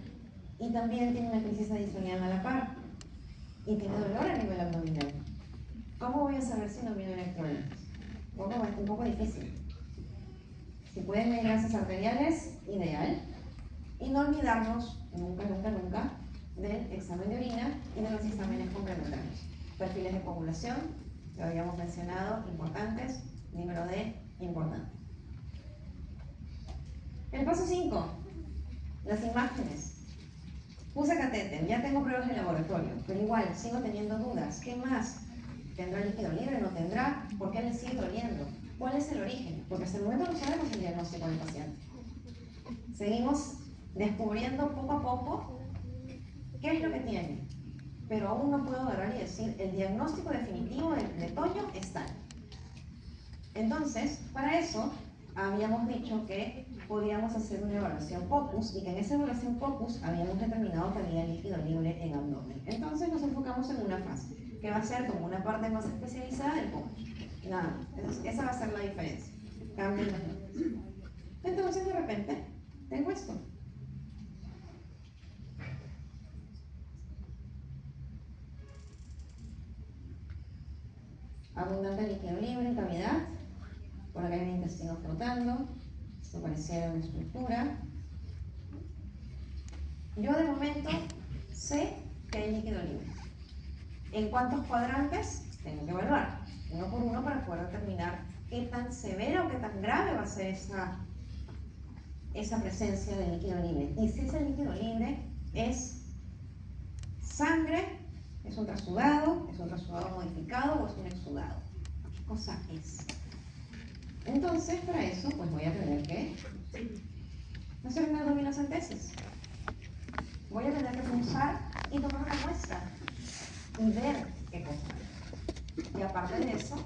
Speaker 1: y también tiene una crisis addisoniana a la par y tiene dolor a nivel abdominal. ¿Cómo voy a saber si no mido electrolitos? Un poco difícil. Si pueden medir grasas arteriales, ideal. Y no olvidarnos nunca, nunca, nunca del examen de orina y de los exámenes complementarios. Perfiles de coagulación, que habíamos mencionado, importantes. Número D, importante. El paso 5, las imágenes. Puse catéter, ya tengo pruebas de laboratorio, pero igual sigo teniendo dudas. ¿Qué más? ¿Tendrá líquido libre? ¿No tendrá? ¿Por qué le sigue doliendo? ¿Cuál es el origen? Porque hasta el momento no sabemos el diagnóstico del paciente. Seguimos descubriendo poco a poco qué es lo que tiene, pero aún no puedo agarrar y decir el diagnóstico definitivo de Toño es tal. Entonces, para eso habíamos dicho que podíamos hacer una evaluación POCUS y que en esa evaluación POCUS habíamos determinado que había líquido libre en abdomen. Entonces nos enfocamos en una fase, que va a ser como una parte más especializada del POCUS. Nada, esa va a ser la diferencia. Cambien los nombres. Entonces, de repente, tengo esto. Abundante líquido libre en cavidad. Por acá hay un intestino flotando. Esto pareciera una estructura. Yo de momento sé que hay líquido libre. ¿En cuántos cuadrantes? Tengo que evaluar, uno por uno, para poder determinar qué tan severa o qué tan grave va a ser esa presencia de líquido libre. Y si ese líquido libre es sangre, es un trasudado modificado o es un exudado. ¿Qué cosa es? Entonces, para eso, pues voy a tener que hacer una abdominocentesis. Voy a tener que pulsar y tomar una muestra y ver qué cosa es. Y aparte de eso,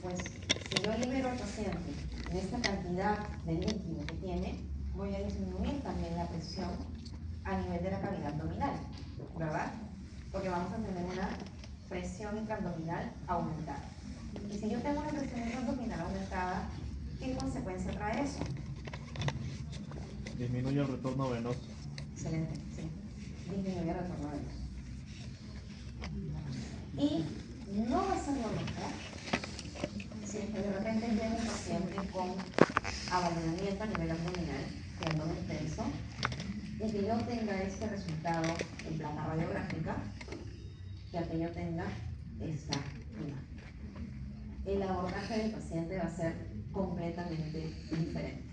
Speaker 1: pues si yo libero al paciente de esta cantidad de líquido que tiene, voy a disminuir también la presión a nivel de la cavidad abdominal, ¿verdad? Porque vamos a tener una presión intraabdominal aumentada. Y si yo tengo una presión intraabdominal aumentada, ¿qué consecuencia trae eso?
Speaker 3: Disminuye el retorno venoso.
Speaker 1: Excelente, sí. Disminuye el retorno venoso. Y no va a ser lo mismo si es que de repente llega un paciente con avalonamiento a nivel abdominal, que abdomen tenso, y que yo tenga este resultado en placa radiográfica, que a que yo tenga esta imagen. El abordaje del paciente va a ser completamente diferente.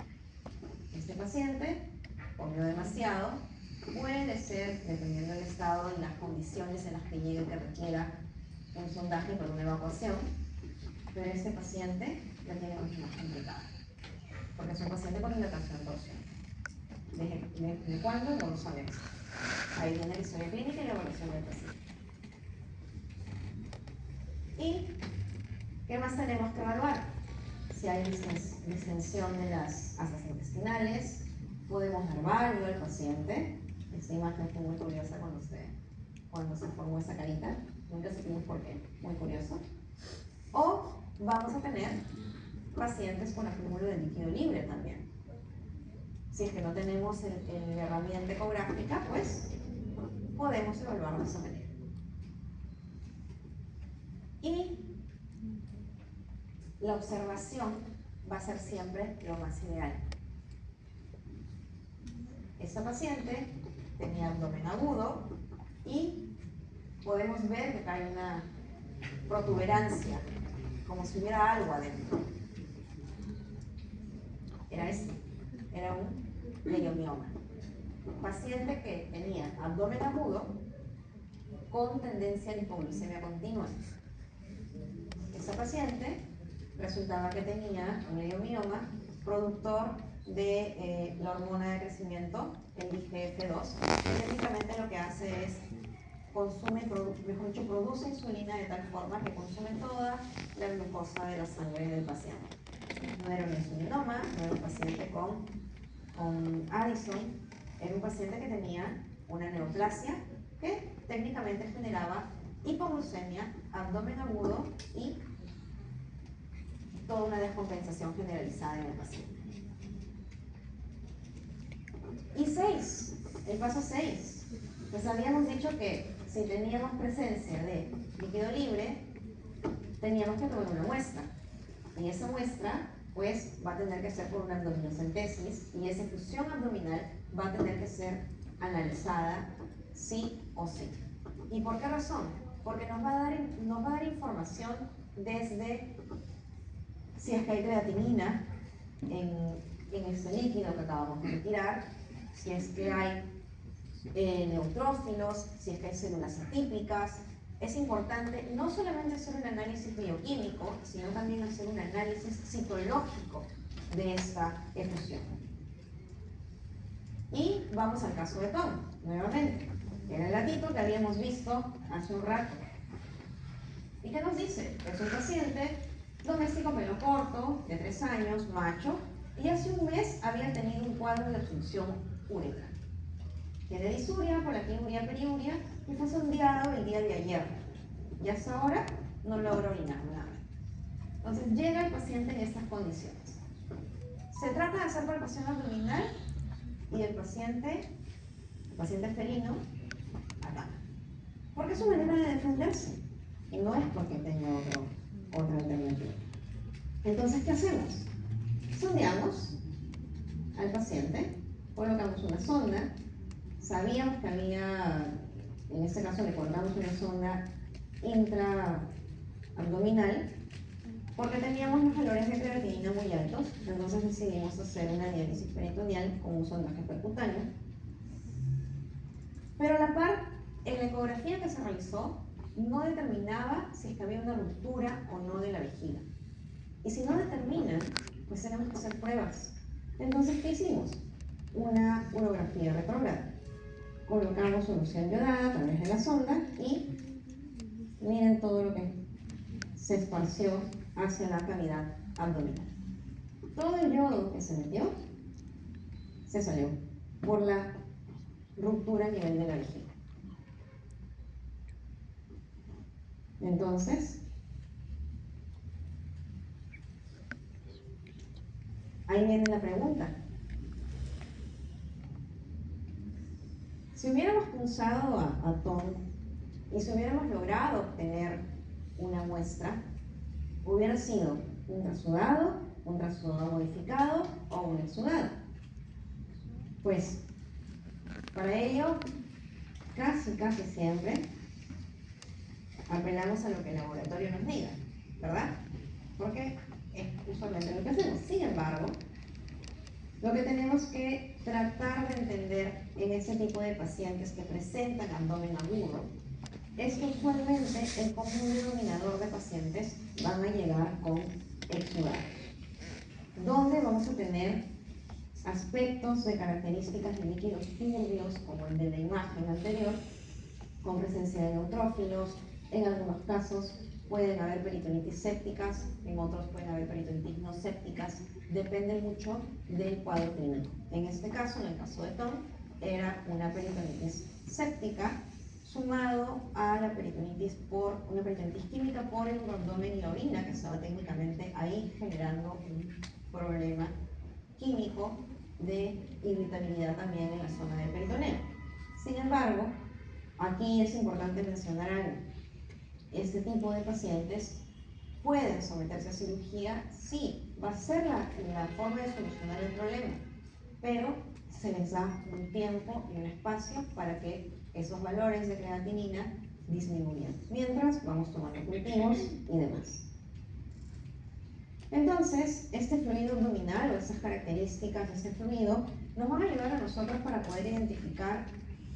Speaker 1: Este paciente comió demasiado, puede ser, dependiendo del estado y las condiciones en las que llegue, que requiera un sondaje para una evacuación, pero este paciente la tiene mucho más complicada, porque es un paciente con dilatación torsional. ¿De cuándo? No lo sabemos. Ahí viene la historia clínica y la evaluación del paciente. ¿Y qué más tenemos que evaluar? Si hay distensión de las asas intestinales, podemos dar válido al paciente. Esta imagen fue muy curiosa cuando se formó esa carita, nunca supimos por qué, muy curioso. O vamos a tener pacientes con acúmulo de líquido libre también. Si es que no tenemos la herramienta ecográfica, pues podemos evaluarlo de esa manera. Y la observación va a ser siempre lo más ideal. Esta paciente tenía abdomen agudo y podemos ver que hay una protuberancia, como si hubiera algo adentro. Era un leiomioma. Paciente que tenía abdomen agudo con tendencia a la hipoglucemia continua. Esta paciente resultaba que tenía un leiomioma productor de la hormona de crecimiento, el IGF-2, que técnicamente lo que hace es produce insulina de tal forma que consume toda la glucosa de la sangre del paciente. No era un insulinoma, no era un paciente con Addison, era un paciente que tenía una neoplasia que técnicamente generaba hipoglucemia, abdomen agudo y toda una descompensación generalizada en el paciente. Y 6, el paso 6, pues habíamos dicho que si teníamos presencia de líquido libre, teníamos que tomar una muestra. Y esa muestra, pues, va a tener que ser por una abdominocentesis y esa efusión abdominal va a tener que ser analizada sí o sí. ¿Y por qué razón? Porque nos va a dar información desde si es que hay creatinina en este líquido que acabamos de retirar, si es que hay neutrófilos, si es que hay células atípicas. Es importante no solamente hacer un análisis bioquímico, sino también hacer un análisis citológico de esta efusión. Y vamos al caso de Tom, nuevamente. Era el gatito que habíamos visto hace un rato. ¿Y qué nos dice? Es un paciente doméstico pelo corto, de 3 años, macho, y hace un mes había tenido un cuadro de obstrucción uretral. Tiene disuria, polaquinuria, periuria, y fue sondeado el día de ayer. Y hasta ahora no logra orinar nada. Entonces llega el paciente en estas condiciones. Se trata de hacer palpación abdominal y el paciente felino, acá. Porque es su manera de defenderse. Y no es porque tenga otra alternativa. Entonces, ¿qué hacemos? Sondeamos al paciente, colocamos una sonda. Sabíamos que había, en este caso le colocamos una sonda intraabdominal porque teníamos los valores de creatinina muy altos, entonces decidimos hacer una diálisis peritoneal con un sondaje percutáneo. Pero a la par, en la ecografía que se realizó, no determinaba si es que había una ruptura o no de la vejiga. Y si no determina, pues tenemos que hacer pruebas. Entonces, ¿qué hicimos? Una urografía retrógrada. Colocamos solución yodada a través de la sonda y miren todo lo que se esparció hacia la cavidad abdominal. Todo el yodo que se metió se salió por la ruptura a nivel de la vejiga. Entonces, ahí viene la pregunta. Si hubiéramos pulsado a Tom y si hubiéramos logrado obtener una muestra, hubiera sido un trasudado modificado o un exudado. Pues, para ello, casi siempre apelamos a lo que el laboratorio nos diga, ¿verdad? Porque es usualmente lo que hacemos. Sin embargo, lo que tenemos que tratar de entender en ese tipo de pacientes que presentan abdomen agudo es que usualmente el común denominador de pacientes van a llegar con exudados, donde vamos a tener aspectos de características de líquidos turbios, como el de la imagen anterior, con presencia de neutrófilos, en algunos casos pueden haber peritonitis sépticas, en otros pueden haber peritonitis no sépticas, depende mucho del cuadro clínico. En este caso, en el caso de Tom, era una peritonitis séptica sumado a la peritonitis una peritonitis química por el abdomen y la orina, que estaba técnicamente ahí generando un problema químico de irritabilidad también en la zona del peritoneo. Sin embargo, aquí es importante mencionar algo. Este tipo de pacientes pueden someterse a cirugía, sí, va a ser la forma de solucionar el problema, pero se les da un tiempo y un espacio para que esos valores de creatinina disminuyan, mientras vamos tomando cultivos y demás. Entonces, este fluido abdominal o esas características de este fluido nos van a ayudar a nosotros para poder identificar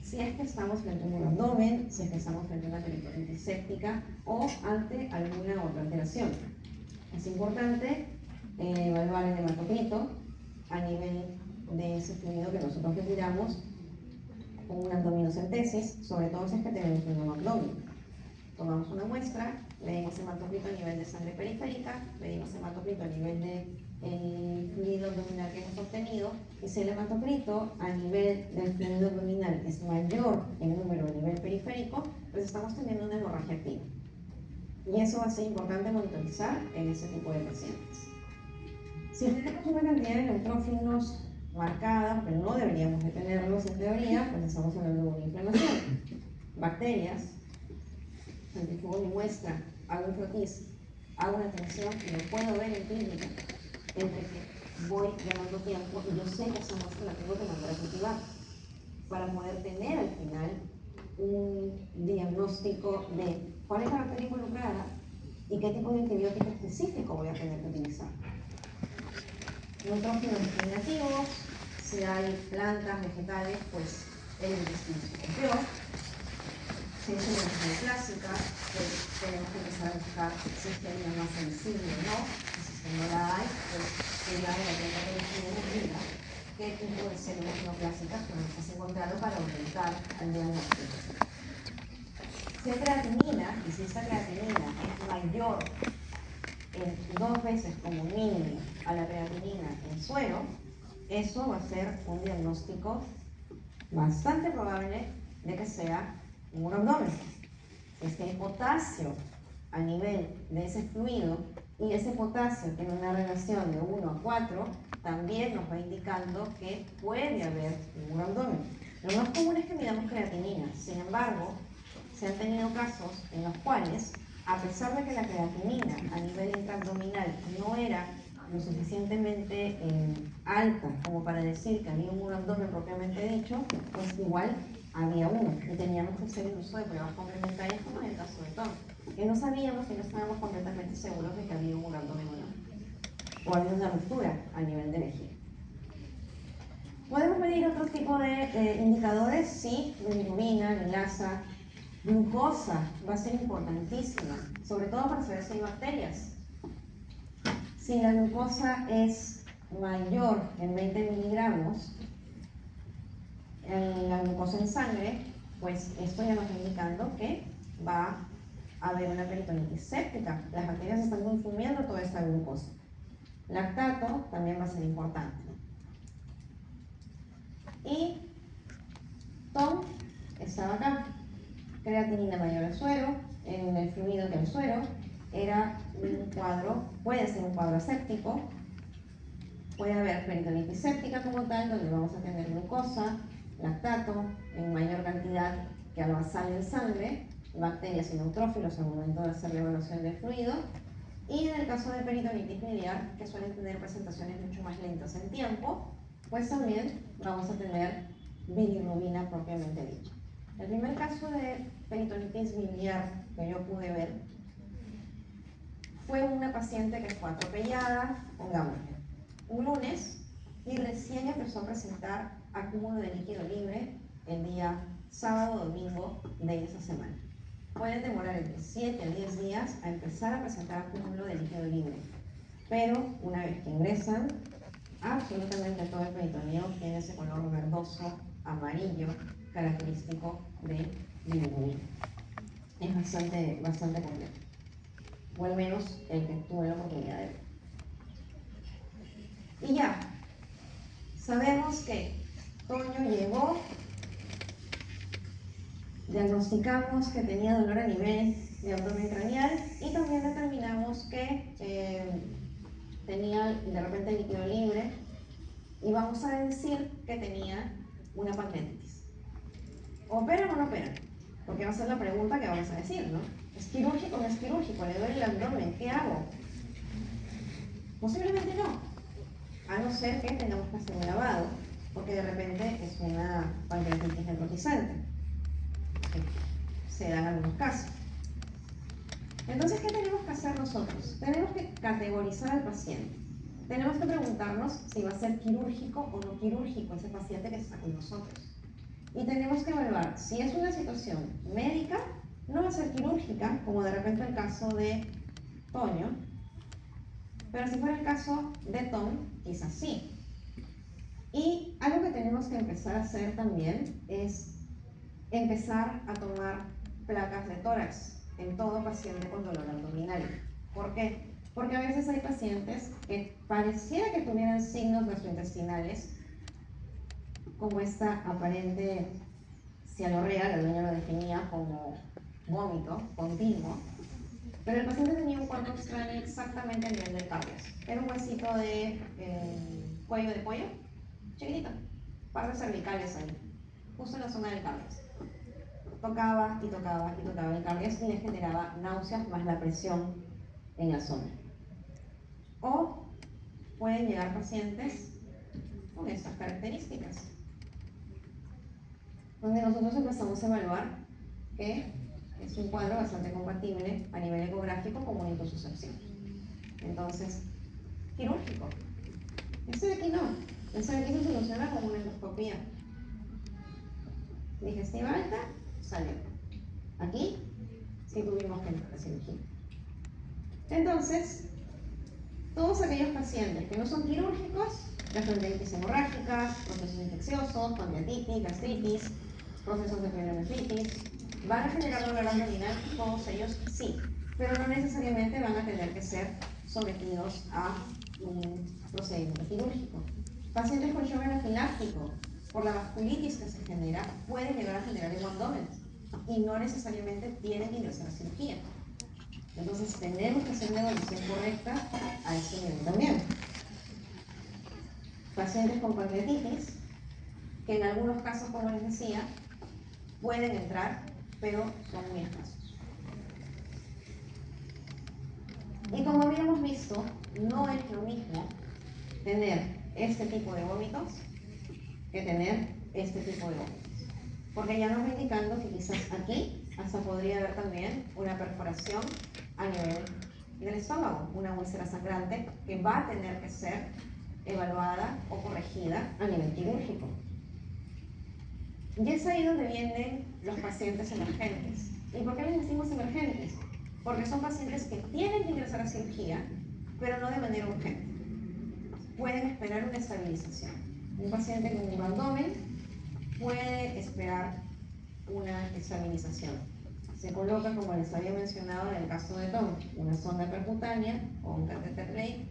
Speaker 1: si es que estamos frente a un abdomen, si es que estamos frente a una peritonitis séptica o ante alguna otra alteración. Es importante evaluar el hematocrito a nivel de ese fluido que nosotros retiramos con una abdominocentesis, sobre todo si es que tenemos un nuevo abdomen. Tomamos una muestra, medimos hematocrito a nivel de sangre periférica, medimos hematocrito a nivel del fluido abdominal que hemos obtenido, y si el hematocrito a nivel del fluido abdominal es mayor en número a nivel periférico, pues estamos teniendo una hemorragia activa. Y eso va a ser importante monitorizar en ese tipo de pacientes. Si tenemos una cantidad de neutrófilos marcada, pero no deberíamos de tenerlos en teoría, pues estamos hablando de una inflamación. Bacterias, centrifugo mi muestra, hago un frotis, hago una tensión y lo puedo ver en clínica, entre que voy ganando tiempo y yo sé que esa muestra la tengo que mandar a cultivar para poder tener al final un diagnóstico de cuál es la bacteria involucrada y qué tipo de antibiótico específico voy a tener que utilizar. Neutrófilos discriminativos, si hay plantas, vegetales, pues el intestino es peor. Si es una enfermedad clásica, pues tenemos que empezar a buscar si es que hay una masa visible o no, y si es que no la hay, pues llegar a la planta que nos diga qué tipo de células neoplásicas podemos encontrar para orientar al diagnóstico. Si hay creatinina, y si esta creatinina es mayor en 2 veces como mínimo a la creatinina en suero, eso va a ser un diagnóstico bastante probable de que sea un abdomen. Es que hay potasio a nivel de ese fluido y ese potasio tiene una relación de 1 a 4, también nos va indicando que puede haber un abdomen. Lo más común es que midamos creatinina, sin embargo, se han tenido casos en los cuales, a pesar de que la creatinina a nivel intraabdominal no era lo suficientemente alta como para decir que había un abdomen propiamente dicho, pues igual había uno y teníamos que hacer el uso de pruebas complementarias como en el caso de Tom, que no sabíamos y no estábamos completamente seguros de que había un abdomen o no, o había una ruptura a nivel de vejiga. ¿Podemos medir otro tipo de indicadores? Sí, bilirrubina, milasa, glucosa va a ser importantísima, sobre todo para saber si hay bacterias. Si la glucosa es mayor en 20 miligramos, la glucosa en sangre, pues esto ya nos está indicando que va a haber una peritonitis séptica. Las bacterias están consumiendo toda esta glucosa. Lactato también va a ser importante. Y Tom estaba acá. Creatinina mayor al suero, en el fluido que el suero, era un cuadro, puede ser un cuadro aséptico, puede haber peritonitis séptica como tal, donde vamos a tener glucosa, lactato en mayor cantidad que al basal en sangre, bacterias y neutrófilos al momento de hacer la evaluación del fluido, y en el caso de peritonitis biliar, que suelen tener presentaciones mucho más lentas en tiempo, pues también vamos a tener bilirrubina propiamente dicha. El primer caso de peritonitis biliar que yo pude ver fue una paciente que fue atropellada, pongámosle, un lunes y recién empezó a presentar acúmulo de líquido libre el día sábado o domingo de esa semana. Pueden demorar entre 7 a 10 días a empezar a presentar acúmulo de líquido libre, pero una vez que ingresan, absolutamente todo el peritoneo tiene ese color verdoso, amarillo, característico de bilirrubina. Es bastante complejo. o al menos el que tuve la oportunidad de ver. Y ya, sabemos que Toño llegó, diagnosticamos que tenía dolor a nivel de abdomen craneal y también determinamos que tenía de repente líquido libre y vamos a decir que tenía una pancreatitis. ¿Operan o no operan? Porque va a ser la pregunta que vamos a decir, ¿no? ¿Es quirúrgico o no es quirúrgico? ¿Le duele el abdomen? ¿Qué hago? Posiblemente no, a no ser que tengamos que hacer un lavado, porque de repente es una pancreatitis necrotizante. Se dan algunos casos. Entonces, ¿qué tenemos que hacer nosotros? Tenemos que categorizar al paciente. Tenemos que preguntarnos si va a ser quirúrgico o no quirúrgico ese paciente que está con nosotros. Y tenemos que evaluar si es una situación médica, no va a ser quirúrgica, como de repente el caso de Toño, pero si fuera el caso de Tom, quizás sí. Y algo que tenemos que empezar a hacer también es empezar a tomar placas de tórax en todo paciente con dolor abdominal. ¿Por qué? Porque a veces hay pacientes que pareciera que tuvieran signos gastrointestinales, como esta aparente cialorrea, la dueña lo definía como vómito continuo, pero el paciente tenía un cuerpo extraño exactamente a nivel del cardias. Era un huesito de cuello de pollo, chiquitito, par de cervicales ahí, justo en la zona del cardias. Tocaba y tocaba y tocaba el cardias y le generaba náuseas más la presión en la zona. O pueden llegar pacientes con estas características, donde nosotros empezamos a evaluar que es un cuadro bastante compatible a nivel ecográfico con una intususcepción. Entonces, quirúrgico. Este de aquí no. Este de aquí se soluciona con una endoscopía. Digestiva alta, salió. Aquí sí tuvimos que entrar a cirugía. Entonces, todos aquellos pacientes que no son quirúrgicos, gastroenteritis hemorrágica, procesos infecciosos, pancreatitis, gastritis, procesos de pielonefritis, van a generar dolor abdominal, todos ellos sí, pero no necesariamente van a tener que ser sometidos a un procedimiento quirúrgico. Pacientes con shock anafiláctico, por la vasculitis que se genera, pueden llegar a generar hemodómenes y no necesariamente tienen que ingresar a cirugía. Entonces tenemos que hacer una evaluación correcta a ese nivel también. Pacientes con pancreatitis, que en algunos casos, como les decía, pueden entrar, pero son muy escasos. Y como habíamos visto, no es lo mismo tener este tipo de vómitos que tener este tipo de vómitos. Porque ya nos va indicando que quizás aquí hasta podría haber también una perforación a nivel del estómago, una úlcera sangrante que va a tener que ser evaluada o corregida a nivel quirúrgico. Y es ahí donde vienen los pacientes emergentes. ¿Y por qué les decimos emergentes? Porque son pacientes que tienen que ingresar a cirugía, pero no de manera urgente. Pueden esperar una estabilización. Un paciente con un abdomen puede esperar una estabilización. Se coloca, como les había mencionado en el caso de Tom, una sonda percutánea o un catéter plate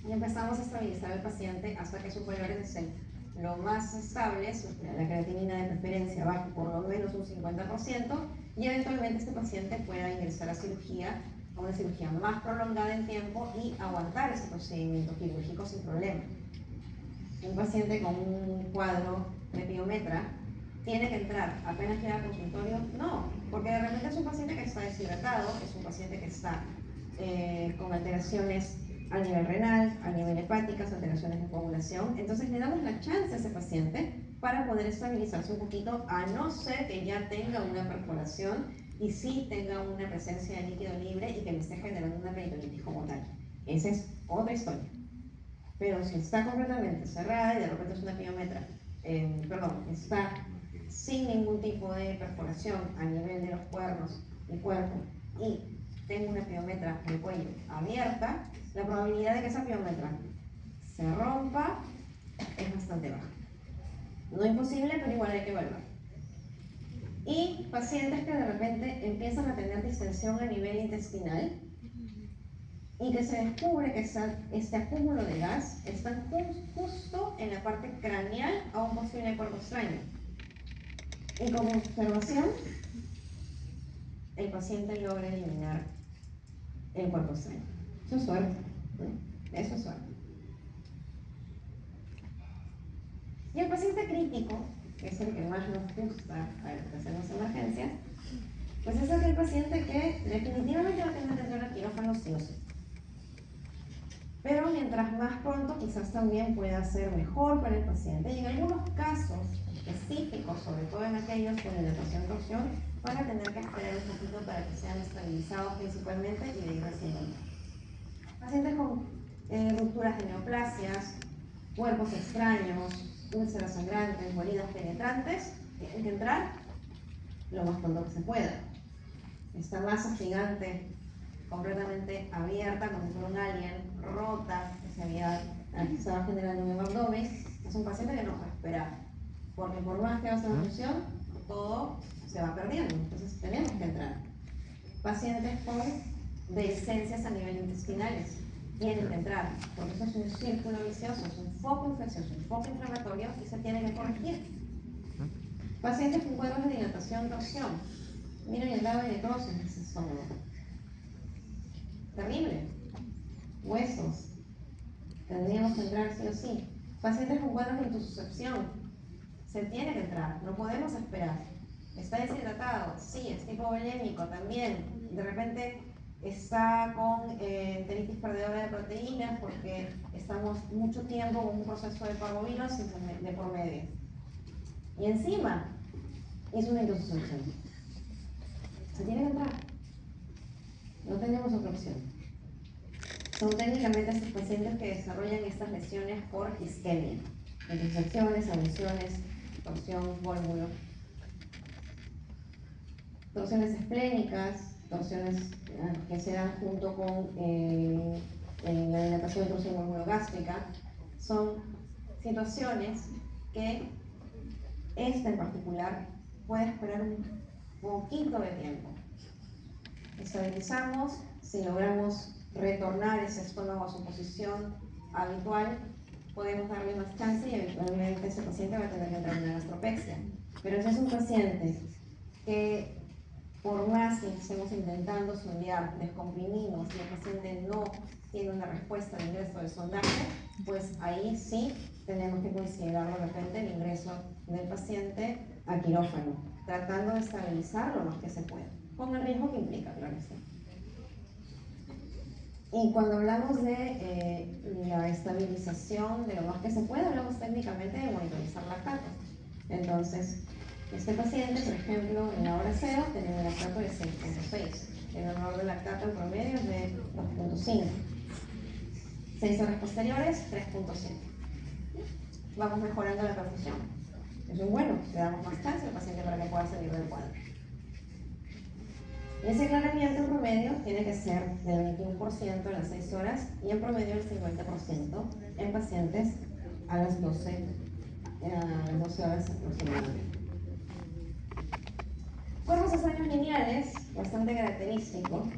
Speaker 1: y empezamos a estabilizar al paciente hasta que sus valores estén lo más estables, la creatinina de preferencia baje por lo menos un 50% y eventualmente este paciente pueda ingresar a cirugía, a una cirugía más prolongada en tiempo y aguantar ese procedimiento quirúrgico sin problema. Un paciente con un cuadro de piometra tiene que entrar apenas llega al consultorio, no, porque de repente es un paciente que está deshidratado, es un paciente que está con alteraciones a nivel renal, a nivel hepáticas, alteraciones de coagulación. Entonces le damos la chance a ese paciente para poder estabilizarse un poquito, a no ser que ya tenga una perforación y sí tenga una presencia de líquido libre y que le esté generando una peritonitis como tal. Esa es otra historia. Pero si está completamente cerrada y de repente es una piometra, está sin ningún tipo de perforación a nivel de los cuernos y cuerpo y tengo una piometra en el cuello abierta, la probabilidad de que esa piometra se rompa es bastante baja. No imposible, pero igual hay que evaluar. Y pacientes que de repente empiezan a tener distensión a nivel intestinal, y que se descubre que este acúmulo de gas está justo en la parte craneal a un posible cuerpo extraño. Y como observación, el paciente logra eliminar el cuerpo extraño. Eso es suerte, ¿no? Eso es suerte. Y el paciente crítico, que es el que más nos gusta a los que hacemos emergencias, pues es aquel paciente que definitivamente va a tener que entrar al quirófano sí o sí. Pero mientras más pronto, quizás también pueda ser mejor para el paciente. Y en algunos casos específicos, sobre todo en aquellos con dilatación-torsión, van a tener que esperar un poquito para que sean estabilizados principalmente y de ir recién. Pacientes con rupturas de neoplasias, cuerpos extraños, úlceras sangrantes, molidas penetrantes, tienen que entrar lo más pronto que se pueda. Esta masa gigante, completamente abierta, como si fuera un alien, rota, que estaba generando un abdomen, es un paciente que no puede esperar, porque por más que haga una función, todo se va perdiendo, entonces tenemos que entrar. Pacientes con dehiscencias a nivel intestinales tienen que entrar, porque eso es un círculo vicioso, es un foco infeccioso, un foco inflamatorio y se tiene que corregir. Pacientes con cuadros de dilatación, torsión, miren el grado de necrosis en ese estómago. Terrible. Huesos. Tendríamos que entrar sí o sí. Pacientes con cuadros de intususcepción. Se tiene que entrar, no podemos esperar. ¿Está deshidratado? Sí. ¿Es tipo bulémico? También. De repente está con enteritis perdedora de proteínas porque estamos mucho tiempo con un proceso de parvovirus de por medio. Y encima hizo una intususcepción. Se tiene que entrar. No tenemos otra opción. Son técnicamente estos pacientes que desarrollan estas lesiones por isquemia. Intususcepciones, alusiones, torsión, vólvulo. Torsiones esplénicas, torsiones que se dan junto con la dilatación de torsión vólvulo-gástrica, son situaciones que esta en particular puede esperar un poquito de tiempo. Estabilizamos, si logramos retornar ese estómago a su posición habitual, podemos darle más chance y eventualmente ese paciente va a tener que entrar en una gastropexia. Pero si es un paciente que por más que estemos intentando sondear, descomprimimos y el paciente no tiene una respuesta de ingreso de sondaje, pues ahí sí tenemos que considerar de repente el ingreso del paciente a quirófano, tratando de estabilizar lo más que se pueda, con el riesgo que implica, claro está. Y cuando hablamos de la estabilización de lo más que se puede, hablamos técnicamente de monitorizar lactato. Entonces, este paciente, por ejemplo, en la hora 0 tenía un lactato de 6.6. El valor del lactato en promedio es de 2.5. 6 horas posteriores, 3.7. Vamos mejorando la perfusión. Eso es bueno, le damos más chance al paciente para que pueda salir del cuadro. Y ese aclaramiento en promedio tiene que ser del 21% a las 6 horas y en promedio del 50% en pacientes a las 12 horas aproximadamente. Cuerpos extraños lineales, bastante característico.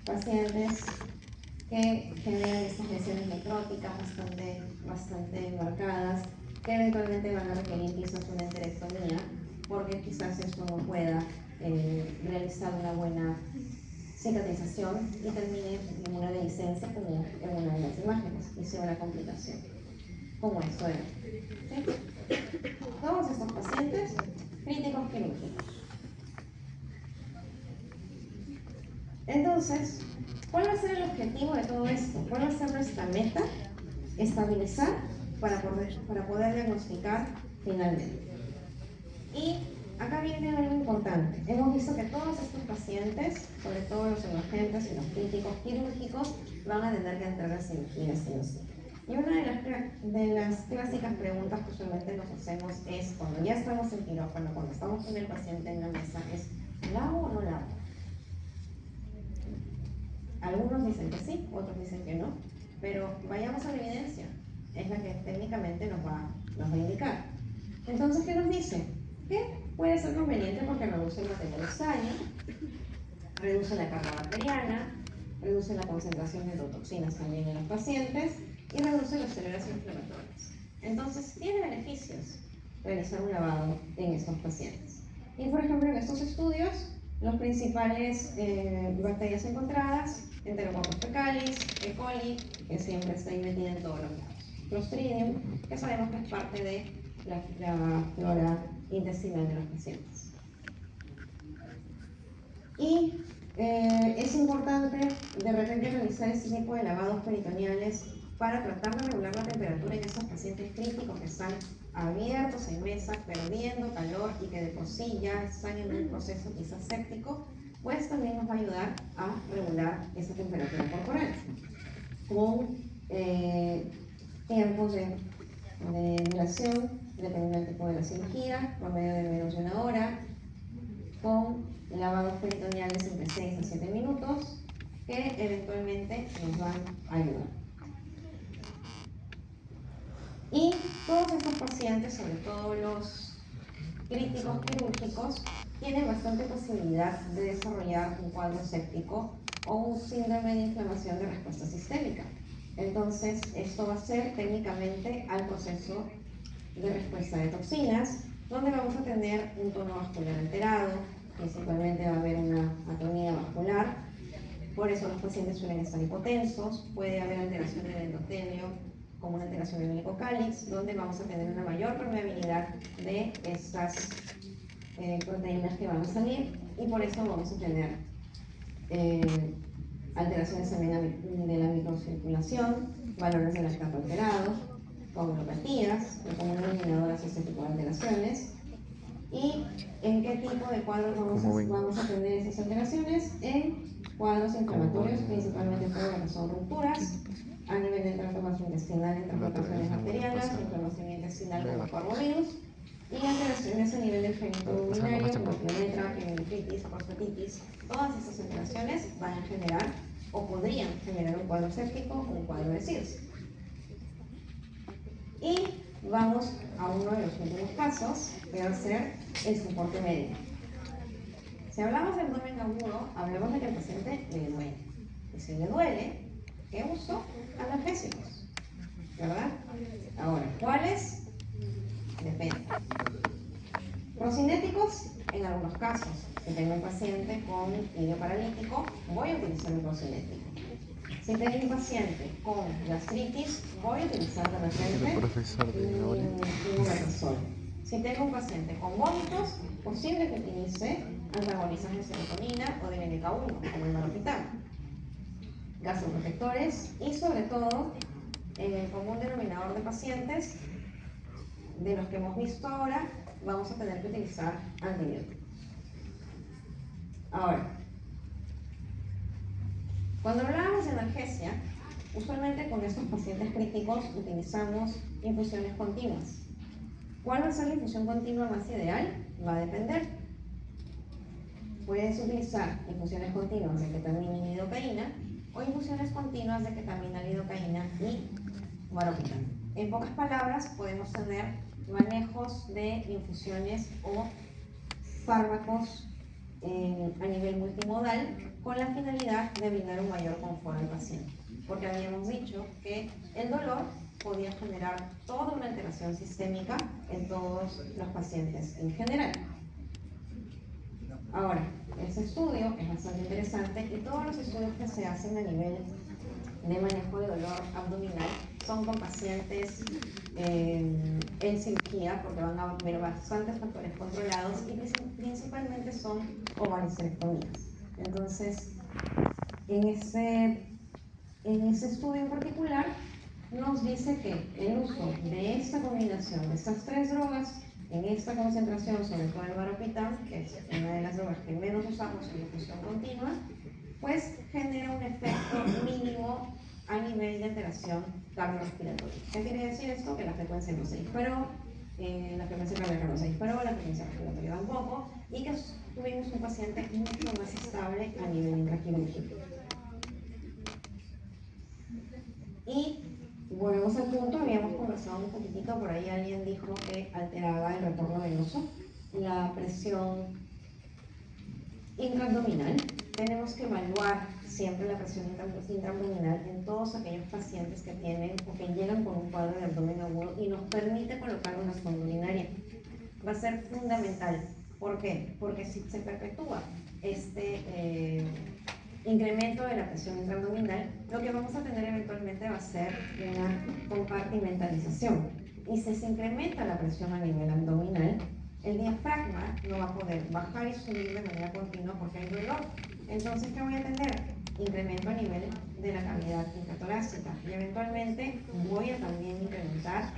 Speaker 1: Pacientes que generan estas lesiones necróticas bastante marcadas, que eventualmente van a requerir quizás una enterectomía, porque quizás esto no pueda realizar una buena cicatrización y termine en una dehiscencia como en una de las imágenes, y sea una complicación, como esto era. ¿Sí? Todos estos pacientes críticos quirúrgicos. Entonces, ¿cuál va a ser el objetivo de todo esto? ¿Cuál va a ser nuestra meta? Estabilizar para poder diagnosticar finalmente. Y acá viene algo importante. Hemos visto que todos estos pacientes, sobre todo los emergentes y los críticos quirúrgicos, van a tener que entrar a cirugía sí o sí. Y una de las clásicas preguntas que usualmente nos hacemos es, cuando ya estamos en quirófano, cuando estamos con el paciente en la mesa, es ¿lavo o no lavo? Algunos dicen que sí, otros dicen que no, pero vayamos a la evidencia, es la que técnicamente nos va a indicar. Entonces, ¿qué nos dice? Que puede ser conveniente porque reduce el material extraño, reduce la carga bacteriana, reduce la concentración de endotoxinas también en los pacientes y reduce las células inflamatorias. Entonces, tiene beneficios realizar un lavado en estos pacientes. Y por ejemplo, en estos estudios, los principales bacterias encontradas, Enterococcus fecalis, E. coli, que siempre está ahí metida en todos los lados. Clostridium, que sabemos que es parte de la flora intestinal de los pacientes. Y es importante de repente realizar este tipo de lavados peritoneales para tratar de regular la temperatura en esos pacientes críticos que están abiertos en mesa, perdiendo calor y que de por sí ya están en un proceso quizás séptico, pues también nos va a ayudar a regular esa temperatura corporal con tiempos de duración, dependiendo del tipo de la cirugía, por medio de menos de 1 hora, con lavados peritoneales entre 6 a 7 minutos, que eventualmente nos van a ayudar. Y todos estos pacientes, sobre todo los críticos quirúrgicos, tienen bastante posibilidad de desarrollar un cuadro séptico o un síndrome de inflamación de respuesta sistémica. Entonces, esto va a ser técnicamente al proceso de respuesta de toxinas, donde vamos a tener un tono vascular alterado, principalmente va a haber una atonía vascular, por eso los pacientes suelen estar hipotensos, puede haber alteración del endotelio, como una alteración del helicocáliz, donde vamos a tener una mayor permeabilidad de estas proteínas que van a salir, y por eso vamos a tener alteraciones también de la microcirculación, valores de lactato alterados, coagulopatías, que como eliminadoras este tipo de alteraciones. ¿Y en qué tipo de cuadros vamos a tener esas alteraciones? En cuadros inflamatorios, principalmente por lo que son rupturas, a nivel del tracto gastrointestinal, interpretaciones bacterianas, inflamación intestinal como parvovirus, y alteraciones a nivel del genito urinario, como piometra, pielonefritis, prostatitis. Todas estas alteraciones van a generar o podrían generar un cuadro séptico o un cuadro de SIRS. Y vamos a uno de los últimos casos, que va a ser el soporte médico. Si hablamos de abdomen agudo, hablamos de que al paciente le duele. Y si le duele, ¿qué uso? Analgésicos, ¿verdad? Ahora, ¿cuáles? Depende. Procinéticos, en algunos casos. Si tengo un paciente con ilio paralítico, voy a utilizar un procinético. Si tengo un paciente con gastritis, voy a utilizar de repente un omeprazol. Si tengo un paciente con vómitos, posible que utilice antagonistas de serotonina o de BDK1, como el maropitam. Gastroprotectores y sobre todo, en el común denominador de pacientes, de los que hemos visto ahora, vamos a tener que utilizar antibióticos. Ahora, cuando hablábamos de analgesia, usualmente con estos pacientes críticos utilizamos infusiones continuas. ¿Cuál va a ser la infusión continua más ideal? Va a depender. Puedes utilizar infusiones continuas de ketamina y lidocaína o infusiones continuas de ketamina, lidocaína y maropitam. En pocas palabras, podemos tener manejos de infusiones o fármacos a nivel multimodal con la finalidad de brindar un mayor confort al paciente. Porque habíamos dicho que el dolor podía generar toda una alteración sistémica en todos los pacientes en general. Ahora, ese estudio es bastante interesante y todos los estudios que se hacen a nivel de manejo de dolor abdominal son con pacientes en cirugía, porque van a haber bastantes factores controlados y principalmente son ovaricectomías. Entonces, en ese estudio en particular nos dice que el uso de esta combinación de estas 3 drogas en esta concentración, sobre todo el maropitam, que es una de las drogas que menos usamos en infusión continua, pues genera un efecto mínimo a nivel de alteración cardiorrespiratoria. ¿Qué quiere decir esto? Que la frecuencia no se disparó, la frecuencia cardíaca no se disparó, la frecuencia respiratoria tampoco, y que tuvimos un paciente mucho más estable a nivel intraquirúrgico. Y volvemos al punto, habíamos conversado un poquitito, por ahí alguien dijo que alteraba el retorno venoso, la presión intraabdominal. Tenemos que evaluar siempre la presión intraabdominal en todos aquellos pacientes que tienen o que llegan con un cuadro de abdomen agudo y nos permite colocar una sonda urinaria. Va a ser fundamental. ¿Por qué? Porque si se perpetúa este incremento de la presión intraabdominal, lo que vamos a tener eventualmente va a ser una compartimentalización. Y si se incrementa la presión a nivel abdominal, el diafragma no va a poder bajar y subir de manera continua porque hay dolor. Entonces, ¿qué voy a tener? Incremento a nivel de la cavidad intratorácica y eventualmente voy a también incrementar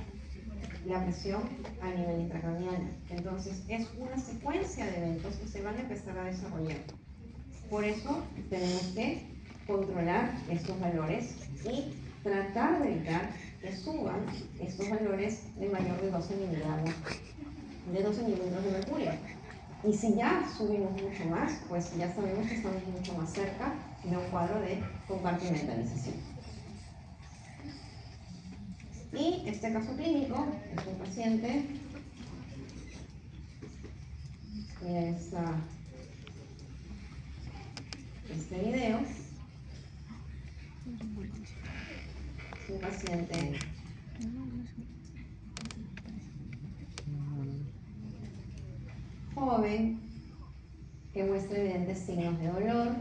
Speaker 1: la presión a nivel intracraniano. Entonces, es una secuencia de eventos que se van a empezar a desarrollar. Por eso, tenemos que controlar estos valores y tratar de evitar que suban estos valores de mayor de 12 miligramos, de 12 milímetros de mercurio. Y si ya subimos mucho más, pues ya sabemos que estamos mucho más cerca de un cuadro de compartimentalización. Y este caso clínico es un paciente, miren este video, es un paciente joven que muestra evidentes signos de dolor,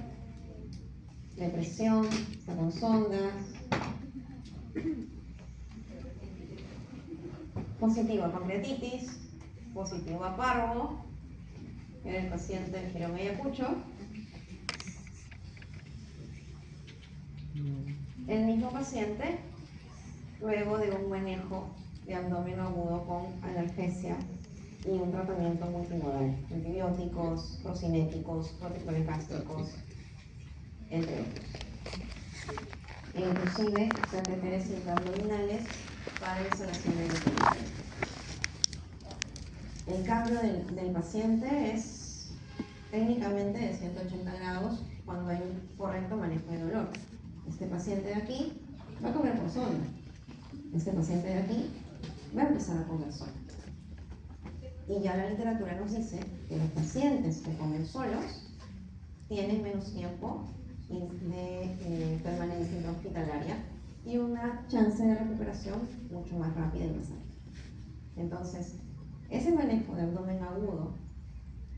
Speaker 1: depresión, está con sondas, positivo a pancreatitis, positivo a parvo, en el paciente del Girón Ayacucho. El mismo paciente, luego de un manejo de abdomen agudo con analgesia y un tratamiento multimodal, antibióticos, procinéticos, protectores gástricos, entre otros. E inclusive catéteres intraabdominales para instalación de nutrición. El cambio del paciente es técnicamente de 180 grados cuando hay un correcto manejo de dolor. Este paciente de aquí va a comer por sonda. Este paciente de aquí va a empezar a comer solo. Y ya la literatura nos dice que los pacientes que comen solos tienen menos tiempo de permanencia intrahospitalaria y una chance de recuperación mucho más rápida y más alta. Entonces, ese manejo de abdomen agudo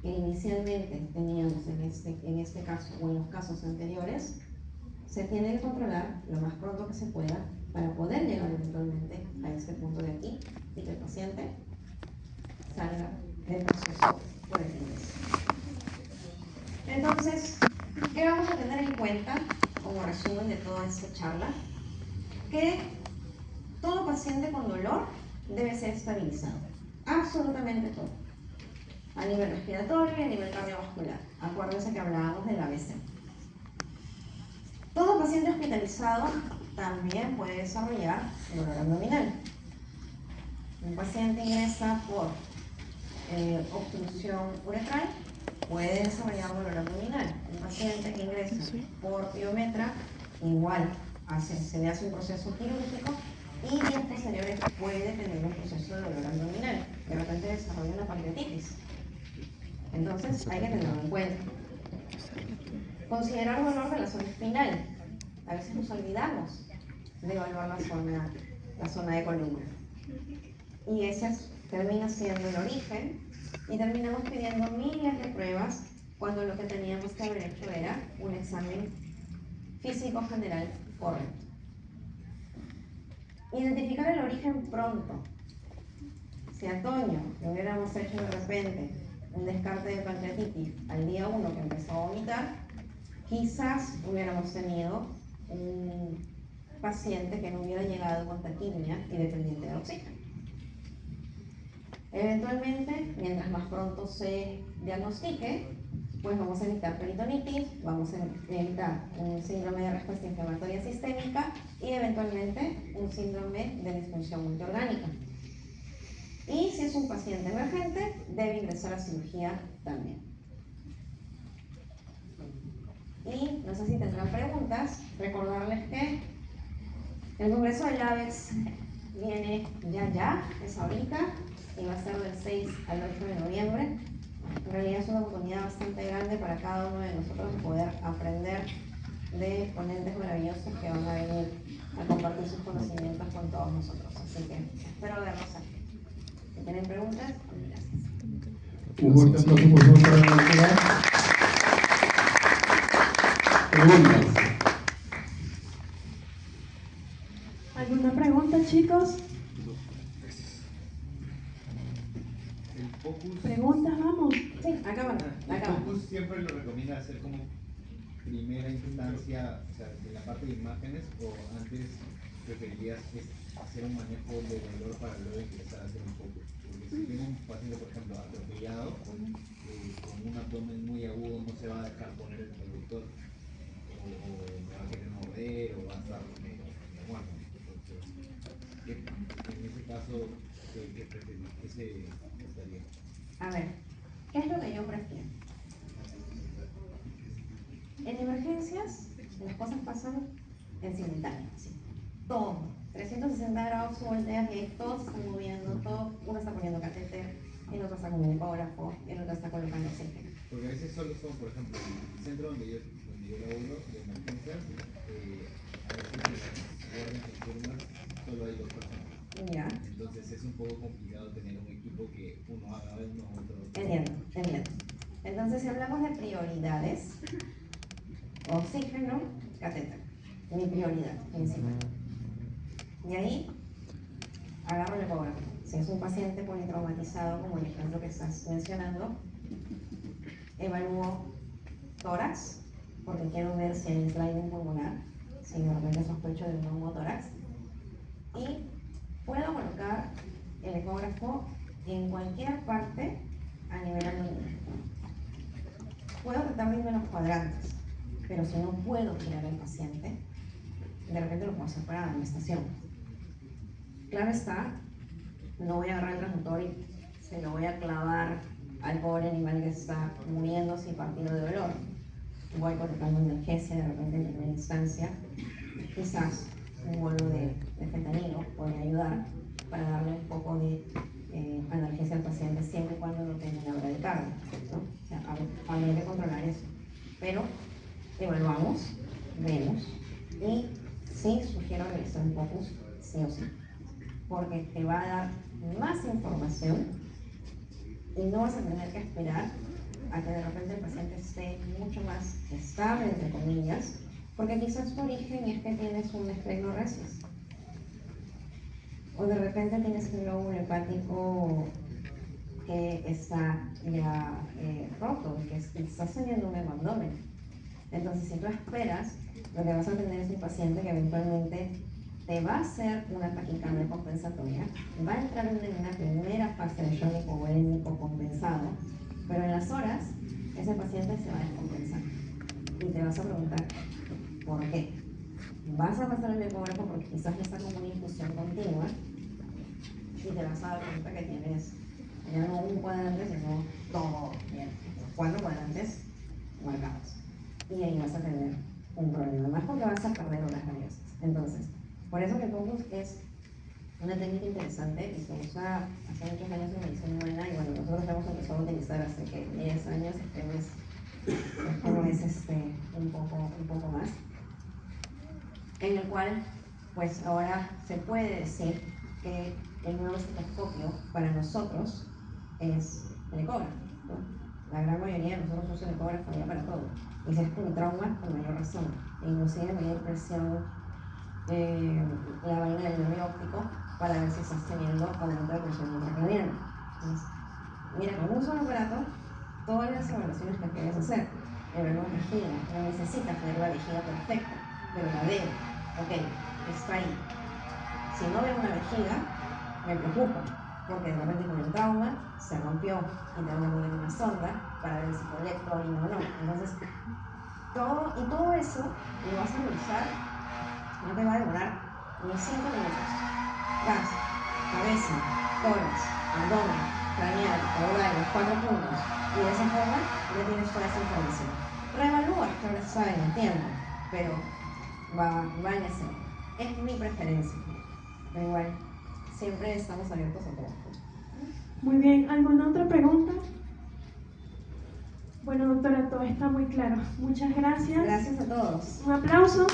Speaker 1: que inicialmente teníamos en este caso o en los casos anteriores, se tiene que controlar lo más pronto que se pueda para poder llegar eventualmente a este punto de aquí y que el paciente salga del proceso por el ingreso. Entonces, ¿qué vamos a tener en cuenta como resumen de toda esta charla? Que todo paciente con dolor debe ser estabilizado, absolutamente todo, a nivel respiratorio y a nivel cardiovascular. Acuérdense que hablábamos del ABC. Todo paciente hospitalizado también puede desarrollar dolor abdominal. Un paciente ingresa por obstrucción uretral, puede desarrollar dolor abdominal. Un paciente que ingresa por piometra, igual, se le hace un proceso quirúrgico y días posteriores puede tener un proceso de dolor abdominal. De repente desarrolla una pancreatitis. Entonces hay que tenerlo en cuenta. Considerar dolor de la zona espinal. A veces nos olvidamos de evaluar la zona de columna. Y ese termina siendo el origen y terminamos pidiendo miles de pruebas cuando lo que teníamos que haber hecho era un examen físico general correcto. Identificar el origen pronto. Si a Toño le hubiéramos hecho de repente un descarte de pancreatitis al día 1 que empezó a vomitar, quizás hubiéramos tenido un paciente que no hubiera llegado con taquimia y dependiente de oxígeno. Eventualmente, mientras más pronto se diagnostique, pues vamos a evitar peritonitis, vamos a evitar un síndrome de respuesta inflamatoria sistémica y eventualmente un síndrome de disfunción multiorgánica. Y si es un paciente emergente, debe ingresar a cirugía también. Y no sé si tendrán preguntas, recordarles que el Congreso del AVEX viene ya, es ahorita, y va a ser del 6 al 8 de noviembre. En realidad es una oportunidad bastante grande para cada uno de nosotros poder aprender de ponentes maravillosos que van a venir a compartir sus conocimientos con todos nosotros. Así que espero verlos aquí. Si tienen preguntas, gracias.
Speaker 3: Un fuerte aplauso por favor para la universidad. Preguntas.
Speaker 4: ¿Alguna pregunta, chicos?
Speaker 2: El focus,
Speaker 4: ¿Preguntas? Vamos.
Speaker 1: Sí, acá van.
Speaker 2: el
Speaker 1: Acá van.
Speaker 2: focus siempre lo recomienda hacer como primera instancia, o sea, de la parte de imágenes, o antes preferirías hacer un manejo de dolor para luego empezar a hacer un focus. Porque si tengo un paciente, por ejemplo, atropellado, con un abdomen muy agudo, no se va a dejar poner el conductor, o me va a querer morder, o va a estar medio muerto. Entonces, en ese caso, ¿qué preferís? ¿Qué se estaría?
Speaker 1: A ver, ¿qué es lo que yo prefiero? En emergencias, las cosas pasan en simultáneo, ¿sí? Todo, 360 grados tú volteas y ahí todo se está moviendo, todo, uno está poniendo catéter, el otro está con un ecógrafo, el otro está colocando oxígeno.
Speaker 2: Porque a veces solo son, por ejemplo, el centro donde yo laburo de emergencias, a veces en las guardias nocturnas solo hay 2 personas.
Speaker 1: Ya,
Speaker 2: Entonces es un poco complicado tener un equipo que uno haga uno, otro.
Speaker 1: entiendo. Entonces, si hablamos de prioridades, oxígeno, catéter, mi prioridad principal. Y ahí agarro el ecógrafo. Si es un paciente politraumatizado, como el ejemplo que estás mencionando, evalúo tórax, porque quiero ver si hay sliding pulmonar, si de repente sospecho de un neumotórax. Y puedo colocar el ecógrafo en cualquier parte a nivel abdominal. Puedo tratar de irme a los cuadrantes, pero si no puedo girar al paciente, de repente lo puedo hacer para la amonestación. Claro está, no voy a agarrar el transductor y se lo voy a clavar al pobre animal que está muriéndose y partido de dolor. Voy colocando analgesia de repente en primera instancia. Quizás un bolo de fentanilo podría ayudar para darle un poco de analgesia al paciente siempre y cuando no tenga una bradicardia, ¿no? O sea, habría que controlar eso. Pero evaluamos, vemos y sí sugiero realizar un focus sí o sí, porque te va a dar más información y no vas a tener que esperar a que de repente el paciente esté mucho más estable, entre comillas, porque quizás tu origen es que tienes un esclerosis o de repente tienes un lóbulo hepático que está ya roto, que estás teniendo un abdomen. Entonces, si tú esperas, lo que vas a tener es un paciente que eventualmente te va a hacer una taquicardia compensatoria, va a entrar en una primera fase de shock hipovolémico compensado, pero en las horas ese paciente se va a descompensar y te vas a preguntar ¿por qué? Vas a pasar el ecógrafo porque quizás ya está como una infusión continua y te vas a dar cuenta que tienes ya no un cuadrante, sino todo bien, 4 cuadrantes marcados. Y ahí vas a tener un problema, más porque vas a perder unas valiosas. Entonces, por eso que el focus es una técnica interesante y se usa hace muchos años en medicina humana y bueno, nosotros hemos empezado a utilizar hace que 10 años, como es un poco más, en el cual pues ahora se puede decir que el nuevo estetoscopio para nosotros es el ecógrafo, ¿no? La gran mayoría de nosotros usa el ecógrafo ya para todo. Y si es con trauma, con mayor razón. E inclusive medir presión, la vaina del nervio óptico para ver si estás teniendo aumento de presión intracraniana. Entonces, mira, con un solo aparato, todas las evaluaciones que quieres hacer. Evaluar vejiga, no necesitas ver la vejiga perfecta, pero la veo. Ok, está ahí. Si no veo una vejiga, me preocupa, porque de repente con el trauma se rompió y tengo que poner una sonda para ver si colecto orina o no. Entonces, todo eso lo vas a revisar, no te va a demorar ni 5 minutos. Gas, cabeza, tórax, abdomen, craneal, caudal, los 4 puntos. Y de esa forma ya tienes toda esa información. Reevalúas, claro está, en el tiempo, pero va en ese orden. Es mi preferencia, pero igual, siempre estamos abiertos a todo.
Speaker 4: Muy bien, ¿alguna otra pregunta? Bueno, doctora, todo está muy claro. Muchas gracias.
Speaker 1: Gracias a todos.
Speaker 4: Un aplauso.